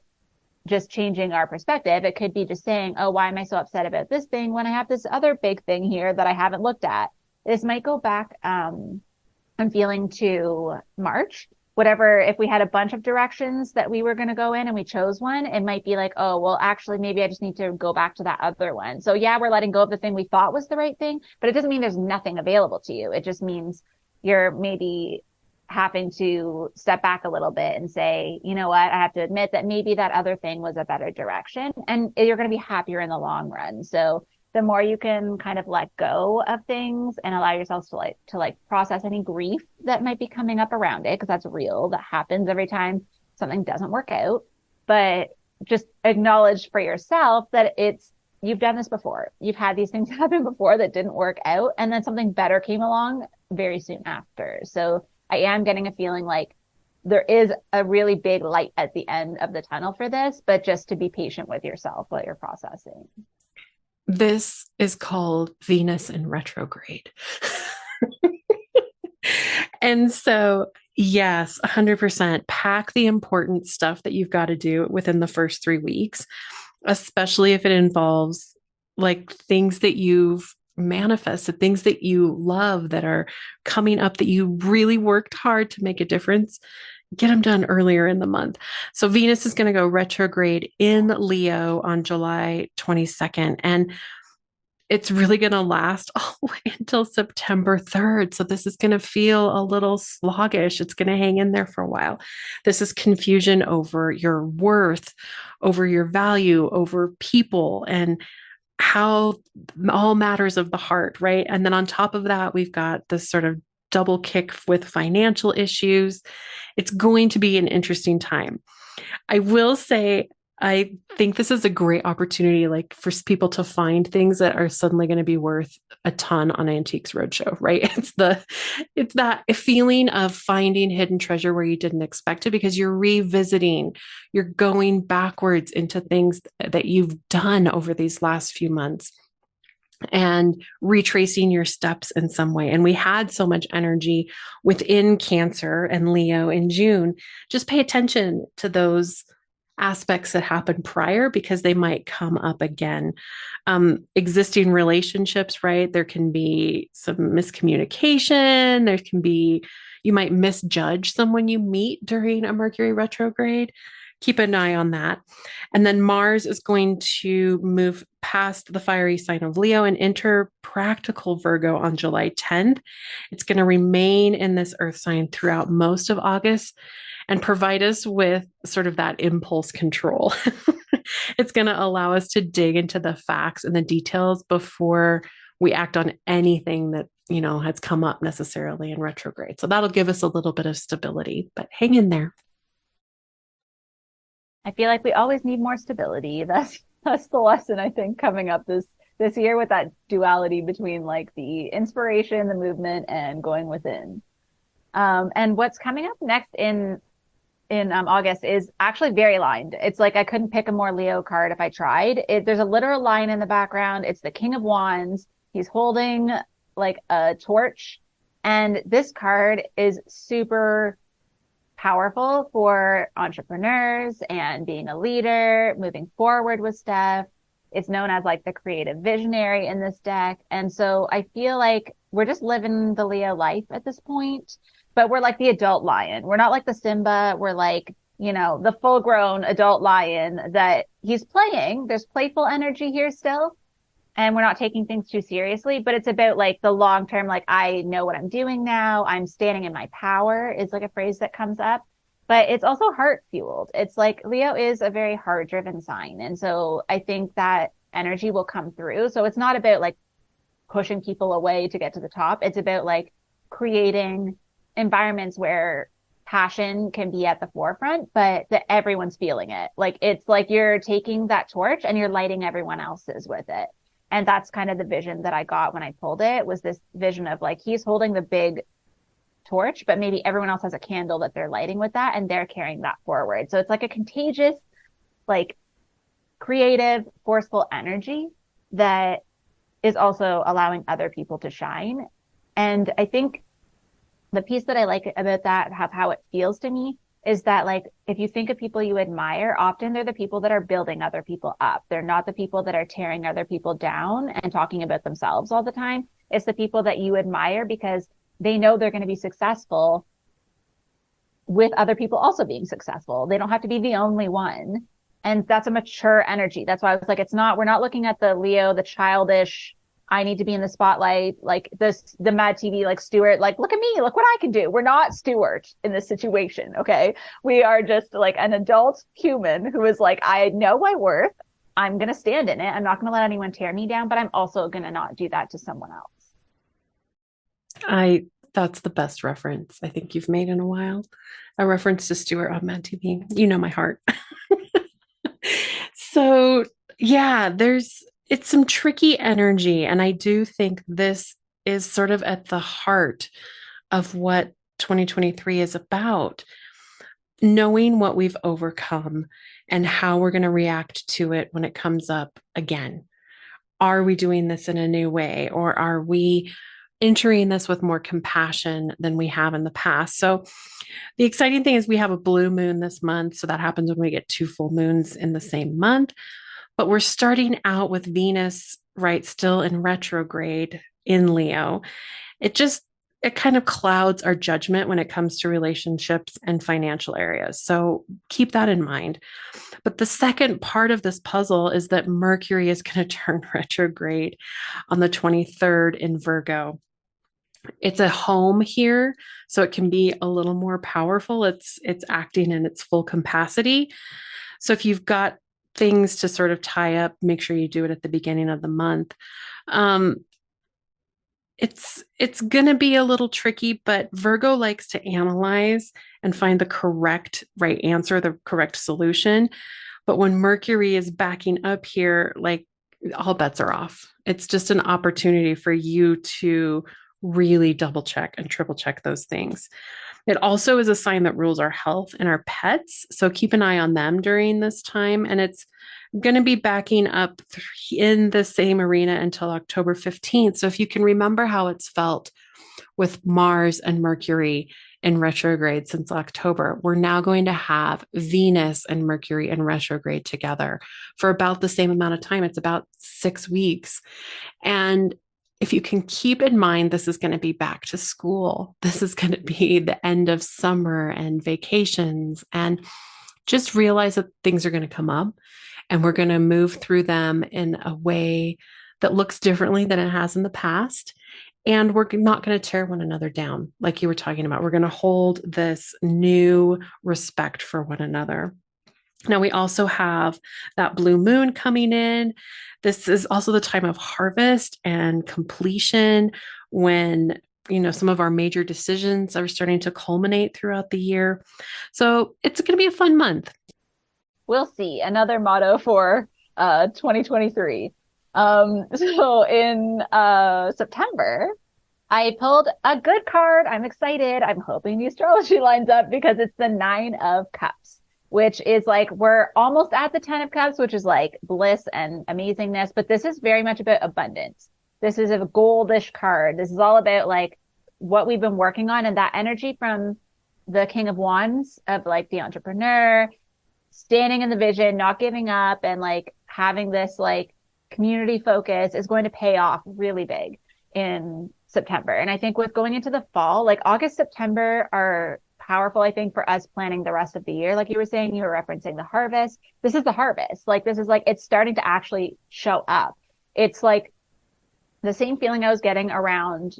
just changing our perspective. It could be just saying, oh, why am I so upset about this thing when I have this other big thing here that I haven't looked at? This might go back, I'm feeling, to March. Whatever, if we had a bunch of directions that we were going to go in and we chose one, it might be like, oh, well, actually, maybe I just need to go back to that other one. So yeah, we're letting go of the thing we thought was the right thing, but it doesn't mean there's nothing available to you. It just means you're maybe having to step back a little bit and say, you know what, I have to admit that maybe that other thing was a better direction, and you're going to be happier in the long run. So the more you can kind of let go of things and allow yourselves to process any grief that might be coming up around it, because that's real. That happens every time something doesn't work out. But just acknowledge for yourself that you've done this before. You've had these things happen before that didn't work out, and then something better came along very soon after. So I am getting a feeling like there is a really big light at the end of the tunnel for this, but just to be patient with yourself while you're processing.
This is called Venus in retrograde. And so, yes, 100% pack the important stuff that you've got to do within the first 3 weeks, especially if it involves like things that you've manifested, things that you love that are coming up that you really worked hard to make a difference. Get them done earlier in the month. So Venus is going to go retrograde in Leo on July 22nd. And it's really going to last all the way until September 3rd. So this is going to feel a little sluggish. It's going to hang in there for a while. This is confusion over your worth, over your value, over people, and how all matters of the heart, right? And then on top of that, we've got this sort of double kick with financial issues. It's going to be an interesting time. I will say I think this is a great opportunity, like for people to find things that are suddenly going to be worth a ton on Antiques Roadshow, right? It's that feeling of finding hidden treasure where you didn't expect it because you're revisiting, you're going backwards into things that you've done over these last few months and retracing your steps in some way. And we had so much energy within Cancer and Leo in June. Just pay attention to those aspects that happened prior because they might come up again. Existing relationships, right? There can be some miscommunication. There can be, you might misjudge someone you meet during a Mercury retrograde. Keep an eye on that. And then Mars is going to move past the fiery sign of Leo and enter practical Virgo on July 10th. It's going to remain in this earth sign throughout most of August and provide us with sort of that impulse control. It's going to allow us to dig into the facts and the details before we act on anything that, has come up necessarily in retrograde. So that'll give us a little bit of stability, but hang in there.
I feel like we always need more stability. That's the lesson I think coming up this year with that duality between like the inspiration, the movement, and going within. And what's coming up next in August is actually very aligned. It's like I couldn't pick a more Leo card if I tried. There's a literal line in the background. It's the King of Wands. He's holding like a torch, and this card is super powerful for entrepreneurs and being a leader, moving forward with stuff. It's known as like the creative visionary in this deck. And so I feel like we're just living the Leo life at this point, but we're like the adult lion. We're not like the Simba. We're like, the full grown adult lion that he's playing. There's playful energy here still. And we're not taking things too seriously, but it's about like the long term, like I know what I'm doing now. I'm standing in my power is like a phrase that comes up, but it's also heart fueled. It's like Leo is a very heart driven sign. And so I think that energy will come through. So it's not about like pushing people away to get to the top. It's about like creating environments where passion can be at the forefront, but that everyone's feeling it. Like it's like you're taking that torch and you're lighting everyone else's with it. And that's kind of the vision that I got when I pulled it, was this vision of like, he's holding the big torch, but maybe everyone else has a candle that they're lighting with that and they're carrying that forward. So it's like a contagious, like creative, forceful energy that is also allowing other people to shine. And I think the piece that I like about that, how it feels to me, is that like, if you think of people you admire, often they're the people that are building other people up. They're not the people that are tearing other people down and talking about themselves all the time. It's the people that you admire because they know they're going to be successful with other people also being successful. They don't have to be the only one. And that's a mature energy. That's why I was like, we're not looking at the Leo, the childish, I need to be in the spotlight, like the Mad TV, like Stuart, like, look at me, look what I can do. We're not Stuart in this situation. Okay. We are just like an adult human who is like, I know my worth. I'm going to stand in it. I'm not going to let anyone tear me down, but I'm also going to not do that to someone else.
That's the best reference I think you've made in a while. A reference to Stuart on Mad TV. You know my heart. So yeah, it's some tricky energy. And I do think this is sort of at the heart of what 2023 is about. Knowing what we've overcome and how we're going to react to it when it comes up again. Are we doing this in a new way, or are we entering this with more compassion than we have in the past? So the exciting thing is we have a blue moon this month. So that happens when we get 2 full moons in the same month. But we're starting out with Venus, right, still in retrograde in Leo. It kind of clouds our judgment when it comes to relationships and financial areas. So keep that in mind. But the second part of this puzzle is that Mercury is going to turn retrograde on the 23rd in Virgo. It's a home here, so it can be a little more powerful. It's acting in its full capacity. So if you've got things to sort of tie up, make sure you do it at the beginning of the month. It's going to be a little tricky, but Virgo likes to analyze and find the correct right answer, the correct solution. But when Mercury is backing up here, like all bets are off. It's just an opportunity for you to really double check and triple check those things. It also is a sign that rules our health and our pets. So keep an eye on them during this time. And it's going to be backing up in the same arena until October 15th. So if you can remember how it's felt with Mars and Mercury in retrograde since October, we're now going to have Venus and Mercury in retrograde together for about the same amount of time. It's about 6 weeks. And if you can keep in mind, this is going to be back to school. This is going to be the end of summer and vacations. And just realize that things are going to come up and we're going to move through them in a way that looks differently than it has in the past. And we're not going to tear one another down, like you were talking about. We're going to hold this new respect for one another. Now, we also have that blue moon coming in. This is also the time of harvest and completion when, some of our major decisions are starting to culminate throughout the year. So it's going to be a fun month.
We'll see. Another motto for 2023. So in September, I pulled a good card. I'm excited. I'm hoping the astrology lines up because it's the 9 of Cups, which is like, we're almost at the 10 of Cups, which is like bliss and amazingness. But this is very much about abundance. This is a goldish card. This is all about like what we've been working on, and that energy from the King of Wands of like the entrepreneur, standing in the vision, not giving up, and like having this like community focus is going to pay off really big in September. And I think with going into the fall, like August, September are powerful, I think, for us planning the rest of the year. Like you were saying, you were referencing the harvest. This is the harvest. Like, this is like, it's starting to actually show up. It's like the same feeling I was getting around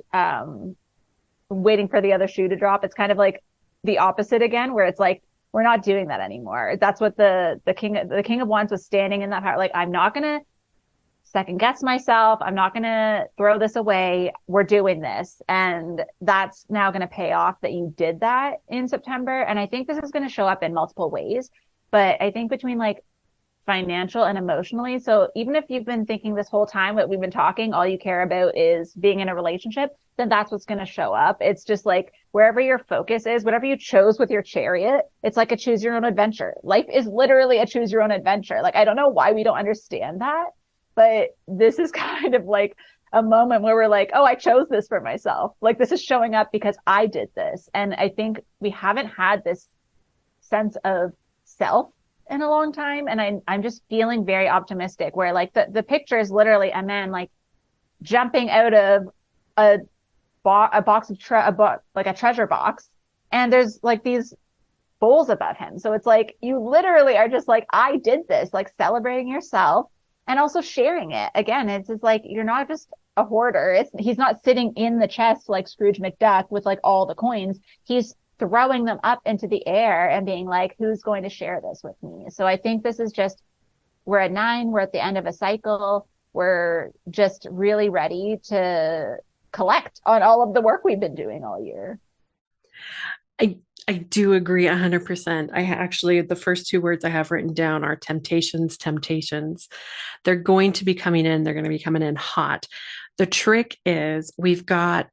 waiting for the other shoe to drop. It's kind of like the opposite again, where it's like, we're not doing that anymore. That's what the King of Wands was standing in that heart. Like, I'm not going to second guess myself. I'm not going to throw this away. We're doing this. And that's now going to pay off that you did that in September. And I think this is going to show up in multiple ways. But I think between like financial and emotionally. So even if you've been thinking this whole time what we've been talking, all you care about is being in a relationship, then that's what's going to show up. It's just like wherever your focus is, whatever you chose with your chariot, it's like a choose your own adventure. Life is literally a choose your own adventure. Like, I don't know why we don't understand that, but this is kind of like a moment where we're like, oh, I chose this for myself. Like, this is showing up because I did this. And I think we haven't had this sense of self in a long time. And I'm just feeling very optimistic, where like the picture is literally a man like jumping out of a box of like a treasure box, and there's like these bowls above him. So it's like you literally are just like, I did this, like celebrating yourself and also sharing it. Again, it's just like, you're not just a hoarder. He's not sitting in the chest like Scrooge McDuck with like all the coins. He's throwing them up into the air and being like, who's going to share this with me? So I think this is just, we're at 9, we're at the end of a cycle. We're just really ready to collect on all of the work we've been doing all year.
I do agree 100%. I actually, the first 2 words I have written down are temptations, temptations. They're going to be coming in. They're going to be coming in hot. The trick is we've got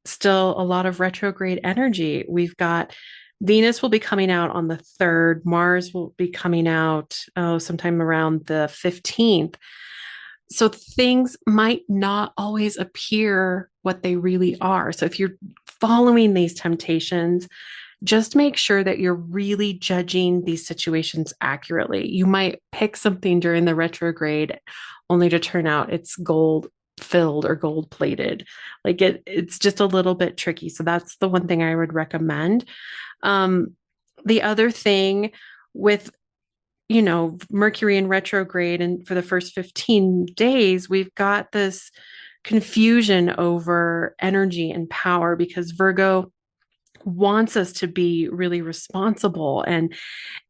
still a lot of retrograde energy. We've got Venus will be coming out on the 3rd. Mars will be coming out sometime around the 15th. So things might not always appear what they really are. So if you're following these temptations, just make sure that you're really judging these situations accurately. You might pick something during the retrograde only to turn out it's gold filled or gold plated. Like it's just a little bit tricky. So that's the one thing I would recommend. The other thing with Mercury in retrograde, and for the first 15 days, we've got this confusion over energy and power, because Virgo wants us to be really responsible and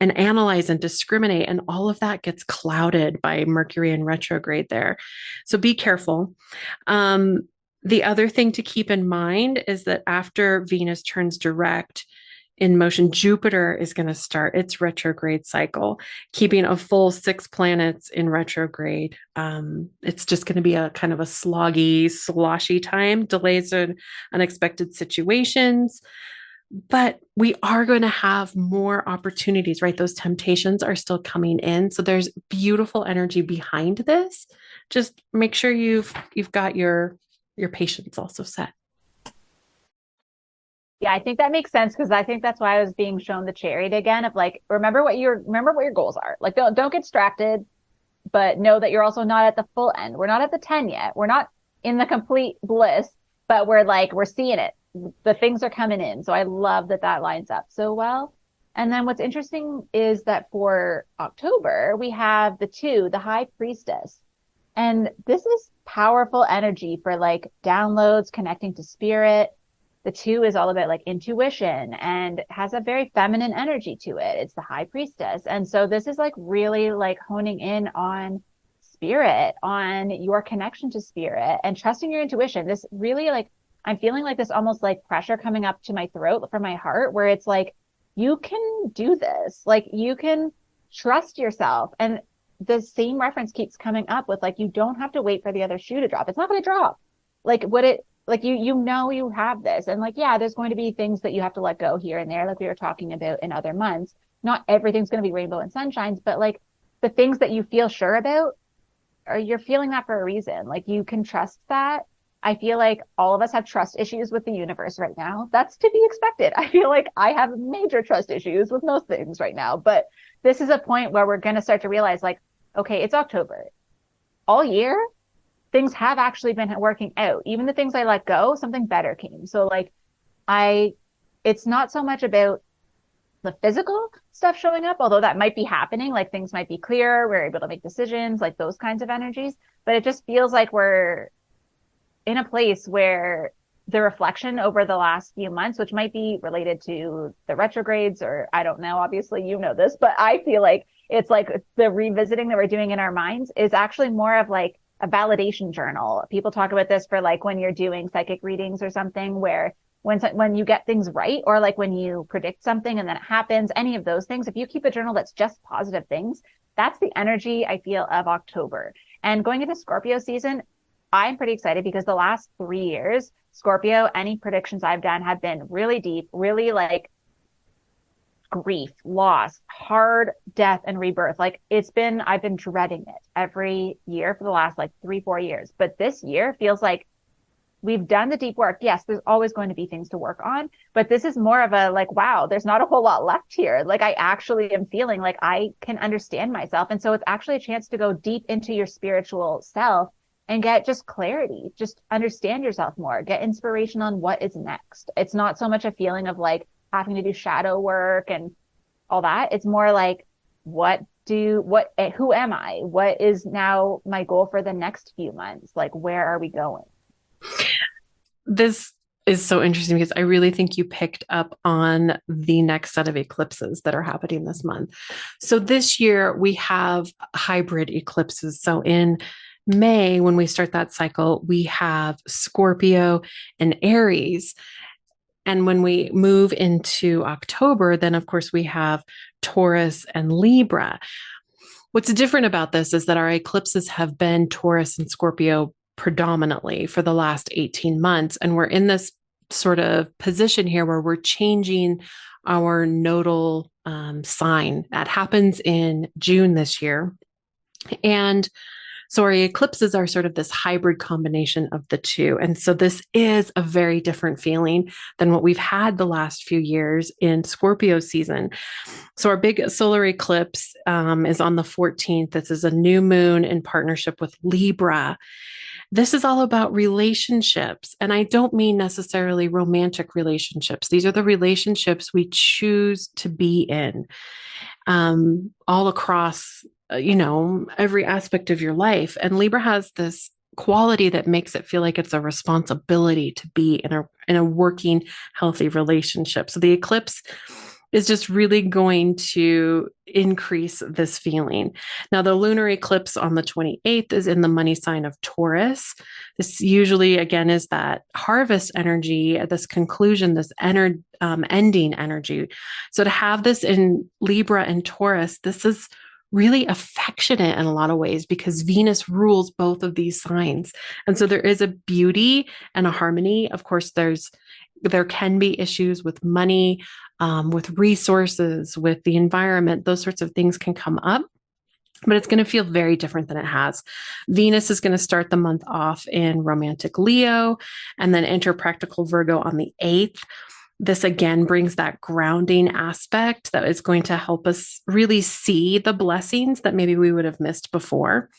analyze and discriminate, and all of that gets clouded by Mercury in retrograde there. So be careful. The other thing to keep in mind is that after Venus turns direct in motion. Jupiter is going to start its retrograde cycle, keeping a full 6 planets in retrograde. It's just going to be a kind of a sloggy, sloshy time, delays in unexpected situations. But we are going to have more opportunities, right? Those temptations are still coming in. So there's beautiful energy behind this. Just make sure you've got your patience also set.
Yeah, I think that makes sense, because I think that's why I was being shown the Chariot again, of like, remember what your goals are. Like, don't get distracted, but know that you're also not at the full end. We're not at the 10 yet. We're not in the complete bliss, but we're seeing it. The things are coming in. So I love that lines up so well. And then what's interesting is that for October, we have the High Priestess. And this is powerful energy for like downloads, connecting to spirit. The 2 is all about like intuition and has a very feminine energy to it. It's the High Priestess. And so this is like really like honing in on spirit, on your connection to spirit and trusting your intuition. This really like, I'm feeling like this almost like pressure coming up to my throat from my heart, where it's like, you can do this. Like, you can trust yourself. And the same reference keeps coming up with like, you don't have to wait for the other shoe to drop. It's not going to drop. Like you have this. And like, yeah, there's going to be things that you have to let go here and there, like we were talking about in other months. Not everything's going to be rainbow and sunshines, but like the things that you feel sure about, or you're feeling that for a reason. Like, you can trust that. I feel like all of us have trust issues with the universe right now. That's to be expected. I feel like I have major trust issues with most things right now, but this is a point where we're going to start to realize like, okay, it's October. All year, things have actually been working out. Even the things I let go, something better came. So like, it's not so much about the physical stuff showing up, although that might be happening. Like, things might be clearer. We're able to make decisions, like those kinds of energies. But it just feels like we're in a place where the reflection over the last few months, which might be related to the retrogrades, or I don't know, obviously you know this, but I feel like it's like the revisiting that we're doing in our minds is actually more of like a validation journal. People talk about this for like when you're doing psychic readings or something, where when you get things right, or like when you predict something and then it happens, any of those things, if you keep a journal that's just positive things, that's the energy I feel of October. And going into Scorpio season, I'm pretty excited because the last 3 years, Scorpio, any predictions I've done have been really deep, really like grief, loss, hard death and rebirth. Like, I've been dreading it every year for the last like 3-4 years. But this year feels like we've done the deep work. Yes, there's always going to be things to work on, but this is more of a like, wow, there's not a whole lot left here. Like, I actually am feeling like I can understand myself. And so it's actually a chance to go deep into your spiritual self and get just clarity, just understand yourself more, get inspiration on what is next. It's not so much a feeling of like having to do shadow work and all that. It's more like, who am I? What is now my goal for the next few months? Like, where are we going?
This is so interesting because I really think you picked up on the next set of eclipses that are happening this month. So this year we have hybrid eclipses. So in May, when we start that cycle, we have Scorpio and Aries. And when we move into October, then of course we have Taurus and Libra. What's different about this is that our eclipses have been Taurus and Scorpio predominantly for the last 18 months. And we're in this sort of position here where we're changing our nodal sign. That happens in June this year. And so our eclipses are sort of this hybrid combination of the two. And so this is a very different feeling than what we've had the last few years in Scorpio season. So our big solar eclipse is on the 14th. This is a new moon in partnership with Libra. This is all about relationships. And I don't mean necessarily romantic relationships. These are the relationships we choose to be in all across every aspect of your life. And Libra has this quality that makes it feel like it's a responsibility to be in a working, healthy relationship. So the eclipse is just really going to increase this feeling. Now, the lunar eclipse on the 28th is in the money sign of Taurus. This usually, again, is that harvest energy, this conclusion, this ending energy. So to have this in Libra and Taurus, this is really affectionate in a lot of ways because Venus rules both of these signs. And so there is a beauty and a harmony. Of course, there can be issues with money, with resources, with the environment. Those sorts of things can come up, but it's going to feel very different than it has. Venus is going to start the month off in romantic Leo and then enter practical Virgo on the 8th. This again brings that grounding aspect that is going to help us really see the blessings that maybe we would have missed before.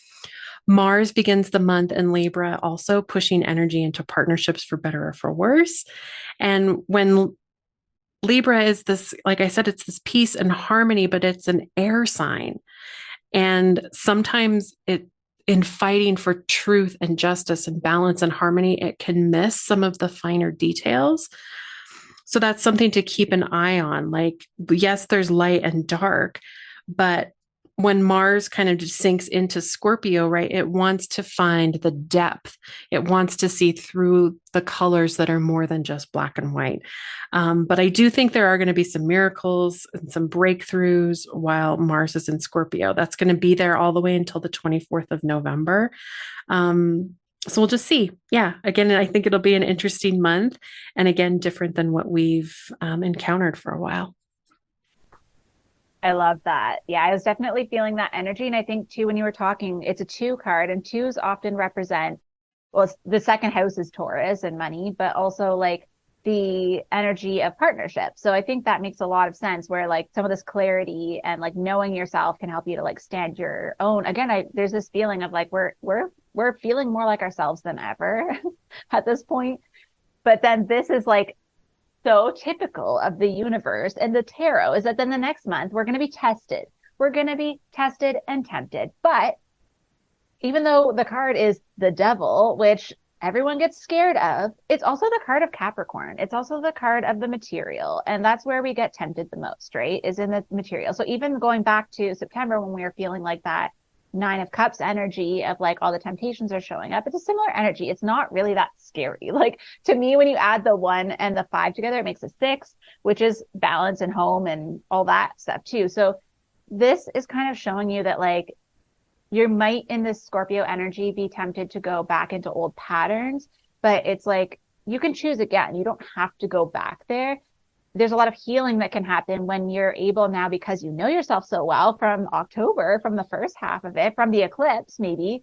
Mars begins the month in Libra, also pushing energy into partnerships for better or for worse. And when Libra is this, like I said, it's this peace and harmony, but it's an air sign. And sometimes in fighting for truth and justice and balance and harmony, it can miss some of the finer details. So that's something to keep an eye on. Like, yes, there's light and dark, but when Mars kind of just sinks into Scorpio, right, it wants to find the depth. It wants to see through the colors that are more than just black and white. But I do think there are going to be some miracles and some breakthroughs while Mars is in Scorpio. That's going to be there all the way until the 24th of November. So we'll just see. Yeah. Again, I think it'll be an interesting month and again, different than what we've encountered for a while.
I love that. Yeah, I was definitely feeling that energy. And I think too, when you were talking, it's a 2 card and 2s often represent, well, the second house is Taurus and money, but also like the energy of partnership. So I think that makes a lot of sense where like some of this clarity and like knowing yourself can help you to like stand your own. Again, there's this feeling of like, we're feeling more like ourselves than ever at this point. But then this is like so typical of the universe and the tarot is that then the next month we're going to be tested. We're going to be tested and tempted. But even though the card is the devil, which everyone gets scared of, it's also the card of Capricorn. It's also the card of the material. And that's where we get tempted the most, right? Is in the material. So even going back to September when we were feeling like that 9 of Cups energy of like all the temptations are showing up, it's a similar energy. It's not really that scary. Like to me, when you add the 1 and the 5 together, it makes a 6, which is balance and home and all that stuff too. So this is kind of showing you that like you might in this Scorpio energy be tempted to go back into old patterns, but it's like you can choose again. You don't have to go back there. There's a lot of healing that can happen when you're able now, because you know yourself so well from October, from the first half of it, from the eclipse, maybe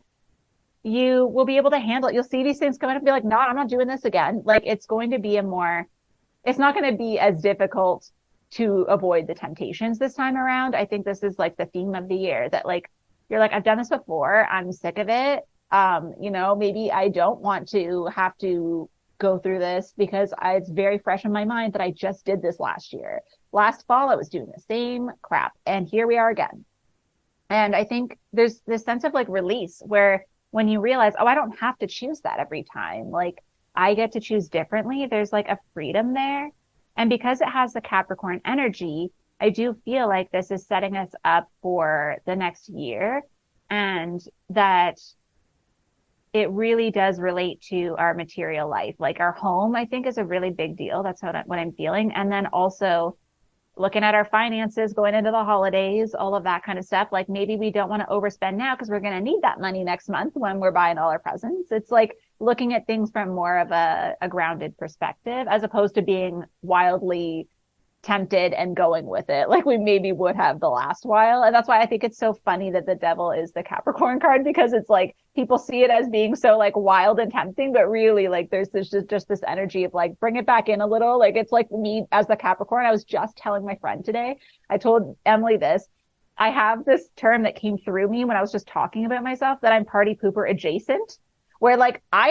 you will be able to handle it. You'll see these things come up and be like, no, I'm not doing this again. Like it's going to be it's not going to be as difficult to avoid the temptations this time around. I think this is like the theme of the year that like, you're like, I've done this before. I'm sick of it. Maybe I don't want to have to go through this because it's very fresh in my mind that I just did this last year. Last fall, I was doing the same crap. And here we are again. And I think there's this sense of like release where when you realize, oh, I don't have to choose that every time. Like I get to choose differently. There's like a freedom there. And because it has the Capricorn energy, I do feel like this is setting us up for the next year and that it really does relate to our material life. Like our home, I think is a really big deal. That's what I'm feeling. And then also looking at our finances going into the holidays, all of that kind of stuff. Like maybe we don't want to overspend now because we're going to need that money next month when we're buying all our presents. It's like looking at things from more of a grounded perspective as opposed to being wildly tempted and going with it like we maybe would have the last while. And that's why I think it's so funny that the devil is the Capricorn card, because it's like people see it as being so like wild and tempting, but really like there's just this energy of like bring it back in a little. Like it's like me as the Capricorn. I was just telling my friend today, I told Emily this, I have this term that came through me when I was just talking about myself that I'm party pooper adjacent, where like I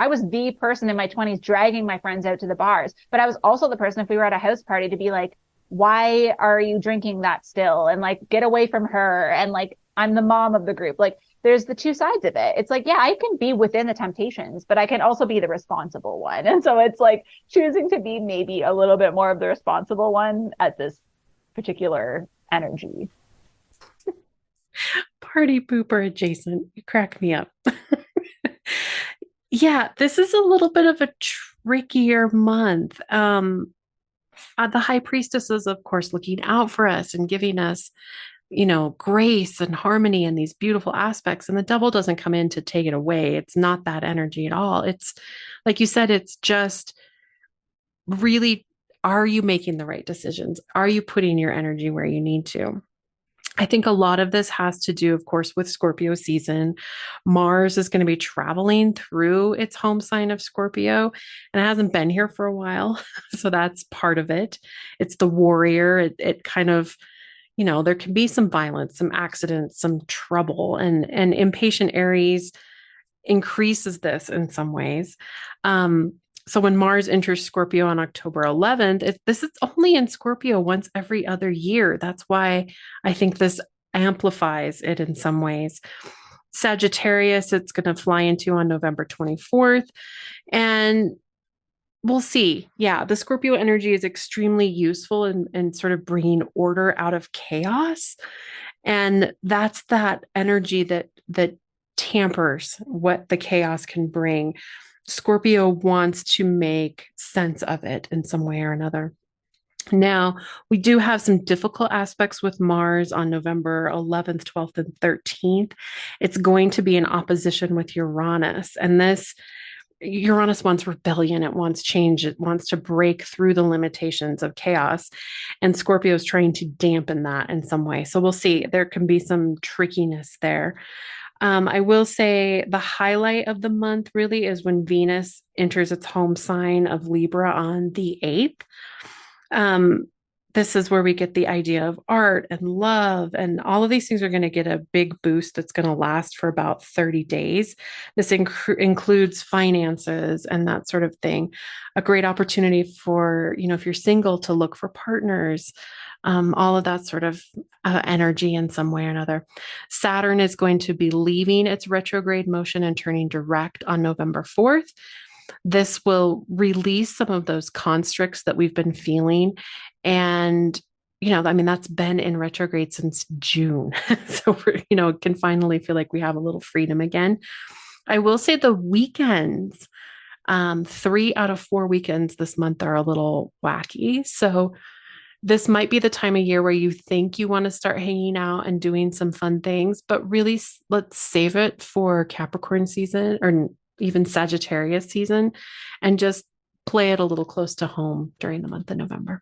was the person in my 20s dragging my friends out to the bars, but I was also the person if we were at a house party to be like, why are you drinking that still? And like, get away from her. And like, I'm the mom of the group. Like there's the two sides of it. It's like, yeah, I can be within the temptations, but I can also be the responsible one. And so it's like choosing to be maybe a little bit more of the responsible one at this particular energy.
Party pooper adjacent. You crack me up. Yeah, this is a little bit of a trickier month. The high priestess is, of course, looking out for us and giving us, grace and harmony and these beautiful aspects. And the devil doesn't come in to take it away. It's not that energy at all. It's like you said, it's just really, are you making the right decisions? Are you putting your energy where you need to? I think a lot of this has to do, of course, with Scorpio season. Mars is going to be traveling through its home sign of Scorpio, and it hasn't been here for a while. So that's part of it. It's the warrior. It kind of, there can be some violence, some accidents, some trouble, and impatient Aries increases this in some ways. So when Mars enters Scorpio on October 11th, this is only in Scorpio once every other year. That's why I think this amplifies it in some ways. Sagittarius, it's going to fly into on November 24th. And we'll see. Yeah, the Scorpio energy is extremely useful in sort of bringing order out of chaos. And that's that energy that tampers what the chaos can bring. Scorpio wants to make sense of it in some way or another. Now, we do have some difficult aspects with Mars on November 11th, 12th, and 13th. It's going to be in opposition with Uranus. And Uranus wants rebellion. It wants change. It wants to break through the limitations of chaos. And Scorpio is trying to dampen that in some way. So we'll see. There can be some trickiness there. I will say the highlight of the month really is when Venus enters its home sign of Libra on the 8th. This is where we get the idea of art and love, and all of these things are going to get a big boost that's going to last for about 30 days. This includes finances and that sort of thing. A great opportunity for, if you're single, to look for partners. All of that sort of energy in some way or another. Saturn is going to be leaving its retrograde motion and turning direct on November 4th. This will release some of those constricts that we've been feeling. And, that's been in retrograde since June. So we're, can finally feel like we have a little freedom again. I will say the weekends, 3 out of 4 weekends this month are a little wacky. So this might be the time of year where you think you want to start hanging out and doing some fun things, but really let's save it for Capricorn season or even Sagittarius season and just play it a little close to home during the month of November.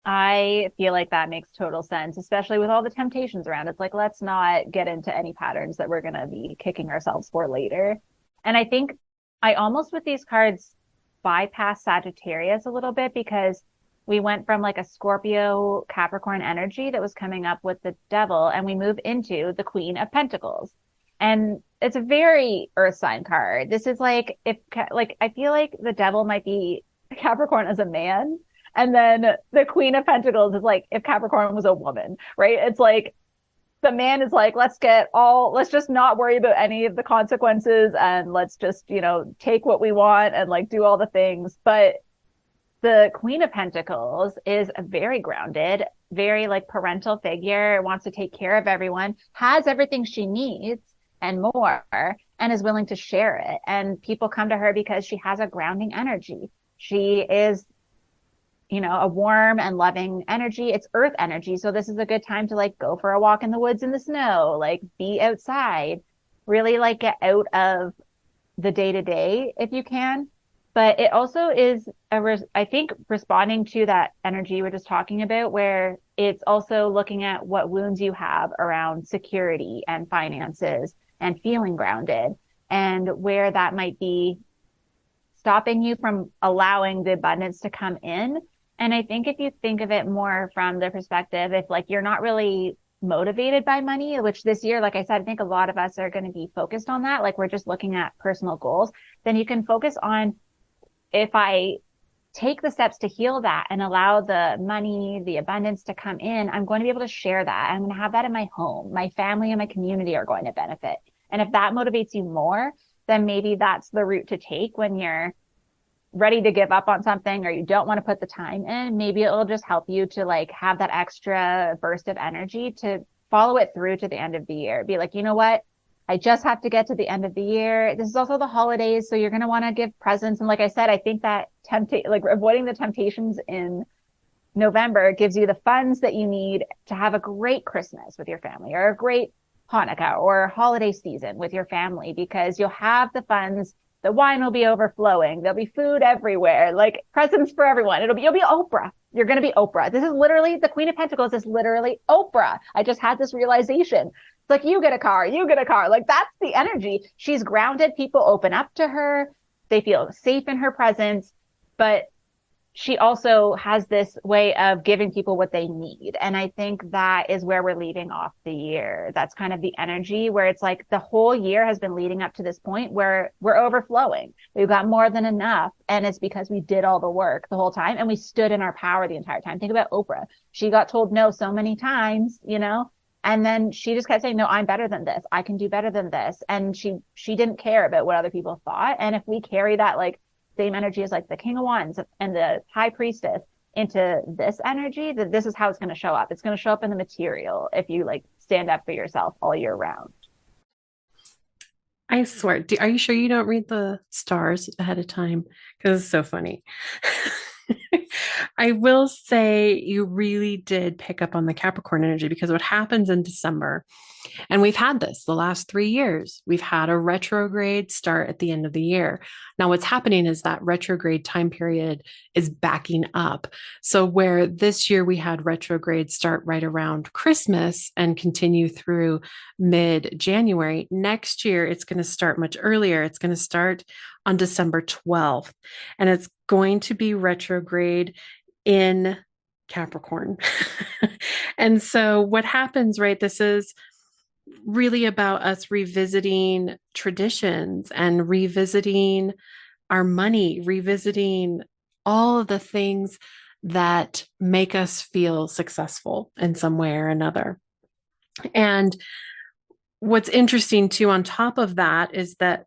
I feel like that makes total sense, especially with all the temptations around. It's like, let's not get into any patterns that we're going to be kicking ourselves for later. And I think I almost with these cards bypass Sagittarius a little bit because we went from like a Scorpio Capricorn energy that was coming up with the devil, and we move into the Queen of Pentacles. And it's a very earth sign card. This is like, I feel like the devil might be Capricorn as a man. And then the Queen of Pentacles is like, if Capricorn was a woman, right? It's like, the man is like, let's just not worry about any of the consequences. And let's just, take what we want and like do all the things. But the Queen of Pentacles is a very grounded, very like parental figure, wants to take care of everyone, has everything she needs and more, and is willing to share it. And people come to her because she has a grounding energy. She is, a warm and loving energy. It's earth energy. So this is a good time to like go for a walk in the woods in the snow, like be outside, really like get out of the day to day if you can. But it also is, I think, responding to that energy we're just talking about, where it's also looking at what wounds you have around security and finances and feeling grounded, and where that might be stopping you from allowing the abundance to come in. And I think if you think of it more from the perspective, if like you're not really motivated by money, which this year, like I said, I think a lot of us are going to be focused on that. Like we're just looking at personal goals, then you can focus on, if I take the steps to heal that and allow the money, the abundance to come in, I'm going to be able to share that. I'm going to have that in my home. My family and my community are going to benefit. And if that motivates you more, then maybe that's the route to take when you're ready to give up on something or you don't want to put the time in. Maybe it'll just help you to like have that extra burst of energy to follow it through to the end of the year. Be like, you know what? I just have to get to the end of the year. This is also the holidays, so you're going to want to give presents. And like I said, I think that like avoiding the temptations in November gives you the funds that you need to have a great Christmas with your family or a great Hanukkah or holiday season with your family, because you'll have the funds. The wine will be overflowing. There'll be food everywhere, like presents for everyone. You'll be Oprah. You're going to be Oprah. This is literally the Queen of Pentacles is literally Oprah. I just had this realization. It's like, you get a car, you get a car. Like that's the energy. She's grounded. People open up to her. They feel safe in her presence, but she also has this way of giving people what they need. And I think that is where we're leading off the year. That's kind of the energy where it's like the whole year has been leading up to this point where we're overflowing. We've got more than enough. And it's because we did all the work the whole time and we stood in our power the entire time. Think about Oprah. She got told no so many times, you know, and then she just kept saying, no, I'm better than this. I can do better than this. And she didn't care about what other people thought. And if we carry that, like, same energy as like the King of Wands and the High Priestess into this energy, that this is how it's going to show up. It's going to show up in the material if you like stand up for yourself all year round.
I swear. Are you sure you don't read the stars ahead of time? Because it's so funny. I will say you really did pick up on the Capricorn energy, because what happens in December, and we've had this the last 3 years, we've had a retrograde start at the end of the year. Now what's happening is that retrograde time period is backing up. So where this year we had retrograde start right around Christmas and continue through mid-January, next year it's going to start much earlier. It's going to start on December 12th, and it's going to be retrograde in Capricorn. And so what happens, right? This is really about us revisiting traditions and revisiting our money, revisiting all of the things that make us feel successful in some way or another. And what's interesting too, on top of that, is that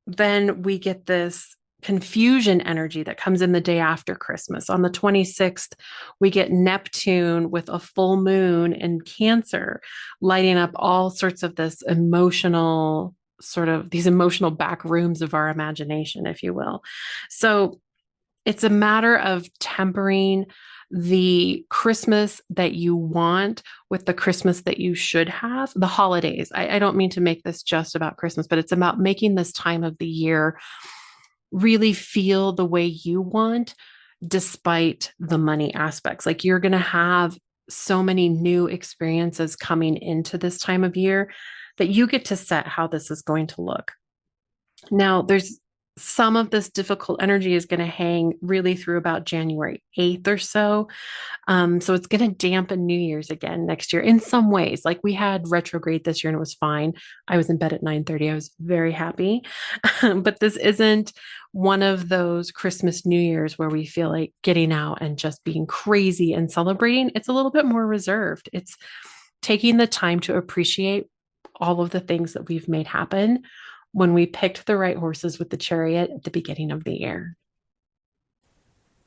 then we get this confusion energy that comes in the day after Christmas. On the 26th, we get Neptune with a full moon in Cancer, lighting up all sorts of this emotional, sort of these emotional back rooms of our imagination, if you will. So it's a matter of tempering the Christmas that you want with the Christmas that you should have. The holidays. I don't mean to make this just about Christmas, but it's about making this time of the year really feel the way you want, despite the money aspects. Like, you're going to have so many new experiences coming into this time of year that you get to set how this is going to look. Now, there's some of this difficult energy is going to hang really through about January 8th or so. So it's going to dampen New Year's again next year in some ways. Like, we had retrograde this year and it was fine. I was in bed at 9:30. I was very happy. But this isn't one of those Christmas, New Year's where we feel like getting out and just being crazy and celebrating. It's a little bit more reserved. It's taking the time to appreciate all of the things that we've made happen when we picked the right horses with the Chariot at the beginning of the year.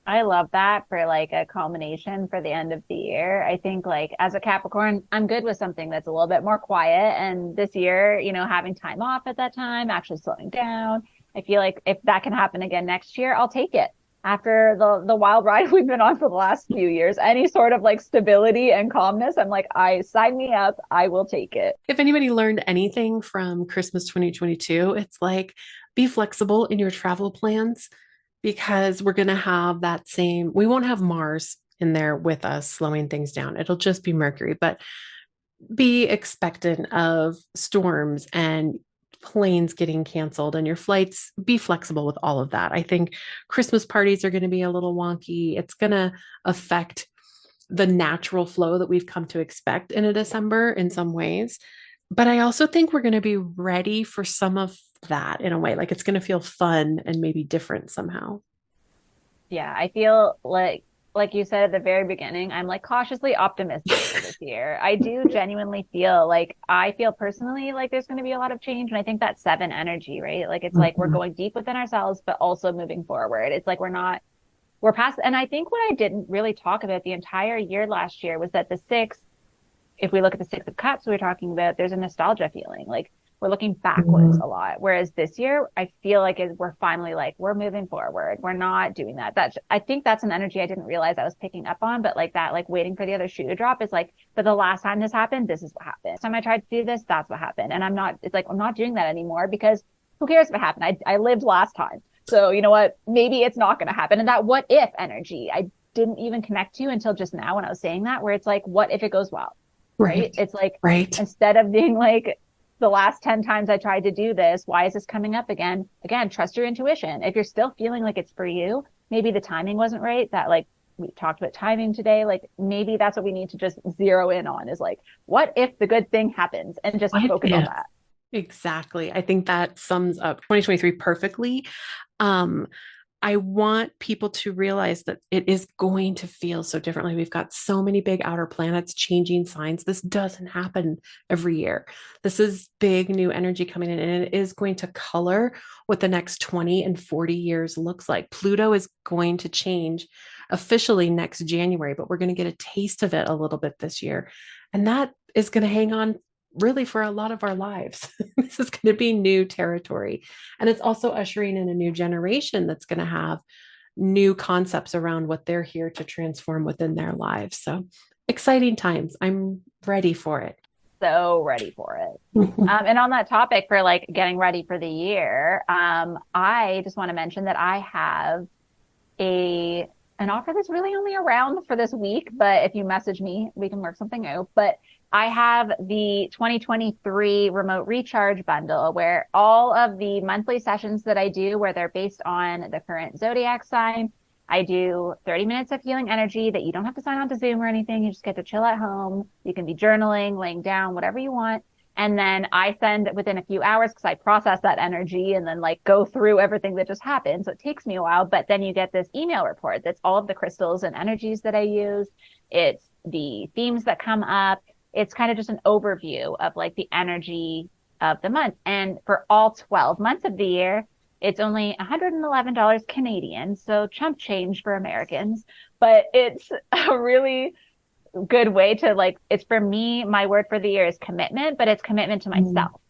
I love that for like a culmination for the end of the year. I think like as a Capricorn, I'm good with something that's a little bit more quiet. And this year, you know, having time off at that time, actually slowing down. I feel like if that can happen again next year, I'll take it. After the wild ride we've been on for the last few years, any sort of like stability and calmness, I'm like, sign me up. I will take it.
If anybody learned anything from Christmas 2022, it's like, be flexible in your travel plans, because we're going to have that same, we won't have Mars in there with us slowing things down. It'll just be Mercury, but be expectant of storms and planes getting canceled and your flights. Be flexible with all of that. I think Christmas parties are going to be a little wonky. It's going to affect the natural flow that we've come to expect in a December in some ways. But I also think we're going to be ready for some of that in a way. Like, it's going to feel fun and maybe different somehow.
Yeah, I feel like you said at the very beginning, I'm like cautiously optimistic for this year. I do genuinely feel like I feel personally like there's going to be a lot of change. And I think that seven energy, right? Like it's like we're
Mhm.
going deep within ourselves, but also moving forward. It's like we're past. And I think what I didn't really talk about the entire year last year was that the six, if we look at the Six of Cups we were talking about, there's a nostalgia feeling. Like we're looking backwards
Mhm.
a lot. Whereas this year, I feel like we're finally like, we're moving forward. We're not doing that. I think that's an energy I didn't realize I was picking up on, but like that, like waiting for the other shoe to drop is like, but the last time this happened, this is what happened. Last time I tried to do this, that's what happened. And it's like, I'm not doing that anymore because who cares if it happened? I lived last time. So you know what? Maybe it's not going to happen. And that what if energy, I didn't even connect to until just now when I was saying that, where it's like, what if it goes well? Right?
Right.
It's like
Right.
instead of being like the last 10 times I tried to do this, why is this coming up again? Again, trust your intuition. If you're still feeling like it's for you, maybe the timing wasn't right. That like we talked about timing today, like maybe that's what we need to just zero in on is like, what if the good thing happens and just
What
focus on
if?
that.
Exactly. I think that sums up 2023 perfectly. Um, I want people to realize that it is going to feel so differently. We've got so many big outer planets changing signs. This doesn't happen every year. This is big new energy coming in, and it is going to color what the next 20 and 40 years looks like. Pluto is going to change officially next January, but we're going to get a taste of it a little bit this year. And that is going to hang on really for a lot of our lives. This is going to be new territory. And it's also ushering in a new generation that's going to have new concepts around what they're here to transform within their lives. So exciting times. I'm ready for it.
So ready for it. And on that topic for like getting ready for the year, I just want to mention that I have a an offer that's really only around for this week, but if you message me, we can work something out. But I have the 2023 remote recharge bundle where all of the monthly sessions that I do, where they're based on the current zodiac sign, I do 30 minutes of healing energy that you don't have to sign on to Zoom or anything. You just get to chill at home. You can be journaling, laying down, whatever you want. And then I send within a few hours because I process that energy and then like go through everything that just happened. So it takes me a while, but then you get this email report that's all of the crystals and energies that I use. It's the themes that come up. It's kind of just an overview of like the energy of the month. And for all 12 months of the year, it's only $111 Canadian. So chump change for Americans, but it's a really good way to like, it's for me, my word for the year is commitment, but it's commitment to
Mm.
myself.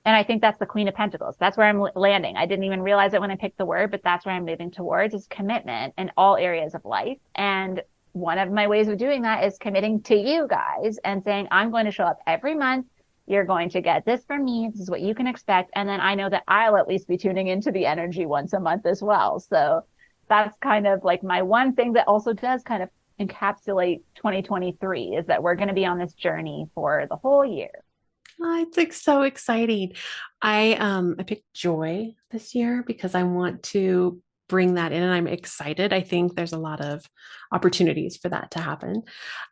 And I think that's the Queen of Pentacles. That's where I'm landing. I didn't even realize it when I picked the word, but that's where I'm moving towards is commitment in all areas of life. And one of my ways of doing that is committing to you guys and saying, I'm going to show up every month. You're going to get this from me. This is what you can expect. And then I know that I'll at least be tuning into the energy once a month as well. So that's kind of like my one thing that also does kind of encapsulate 2023 is that we're going to be on this journey for the whole year.
Oh, it's like so exciting. I picked joy this year because I want to bring that in and I'm excited. I think there's a lot of opportunities for that to happen.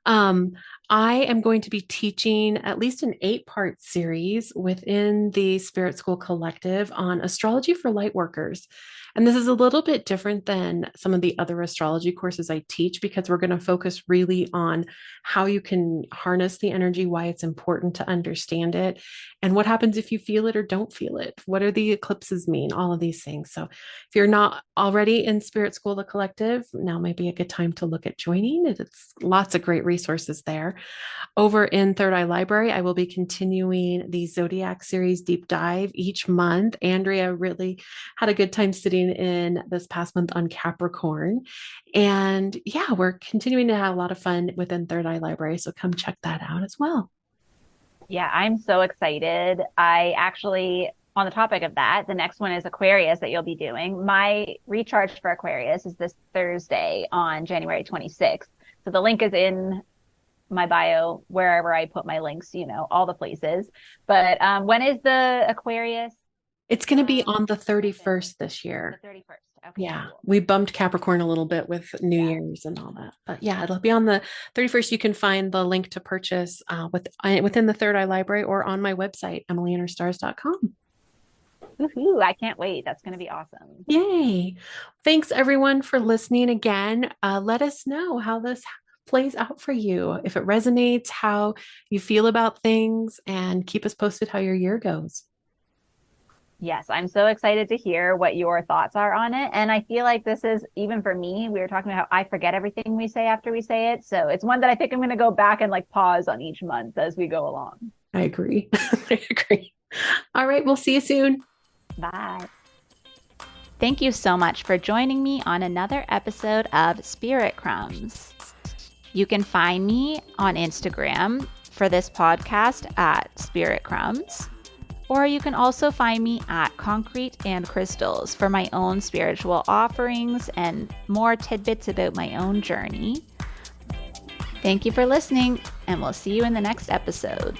Um, I am going to be teaching at least an 8-part series within the Spirit School Collective on astrology for light workers. And this is a little bit different than some of the other astrology courses I teach because we're going to focus really on how you can harness the energy, why it's important to understand it, and what happens if you feel it or don't feel it. What do the eclipses mean? All of these things. So if you're not already in Spirit School, the Collective, now might be a good time to look at joining. It's lots of great resources there. Over in Third Eye Library, I will be continuing the Zodiac series deep dive each month. Andrea really had a good time sitting in this past month on Capricorn. And yeah, we're continuing to have a lot of fun within Third Eye Library. So come check that out as well.
Yeah, I'm so excited. I actually, on the topic of that, the next one is Aquarius that you'll be doing. My recharge for Aquarius is this Thursday on January 26th. So the link is in my bio, wherever I put my links, all the places. But when is the Aquarius?
It's going to be on the
Happen?
31st this
The
year.
31st. Okay,
Yeah,
cool.
we bumped Capricorn a little bit with New
Yeah.
Year's and all that. But yeah, it'll be on the 31st. You can find the link to purchase within the Third Eye Library or on my website, emilyinnerstars.com.
Woohoo, I can't wait. That's going to be awesome.
Yay. Thanks everyone for listening again. Let us know how this plays out for you, if it resonates, how you feel about things, and keep us posted how your year goes.
Yes, I'm so excited to hear what your thoughts are on it. And I feel like this is, even for me, we were talking about how I forget everything we say after we say it. So it's one that I think I'm going to go back and like pause on each month as we go along.
I agree. I agree. All right, we'll see you soon.
Bye.
Thank you so much for joining me on another episode of Spirit Crumbs. You can find me on Instagram for this podcast at Spirit Crumbs, or you can also find me at Concrete and Crystals for my own spiritual offerings and more tidbits about my own journey. Thank you for listening, and we'll see you in the next episode.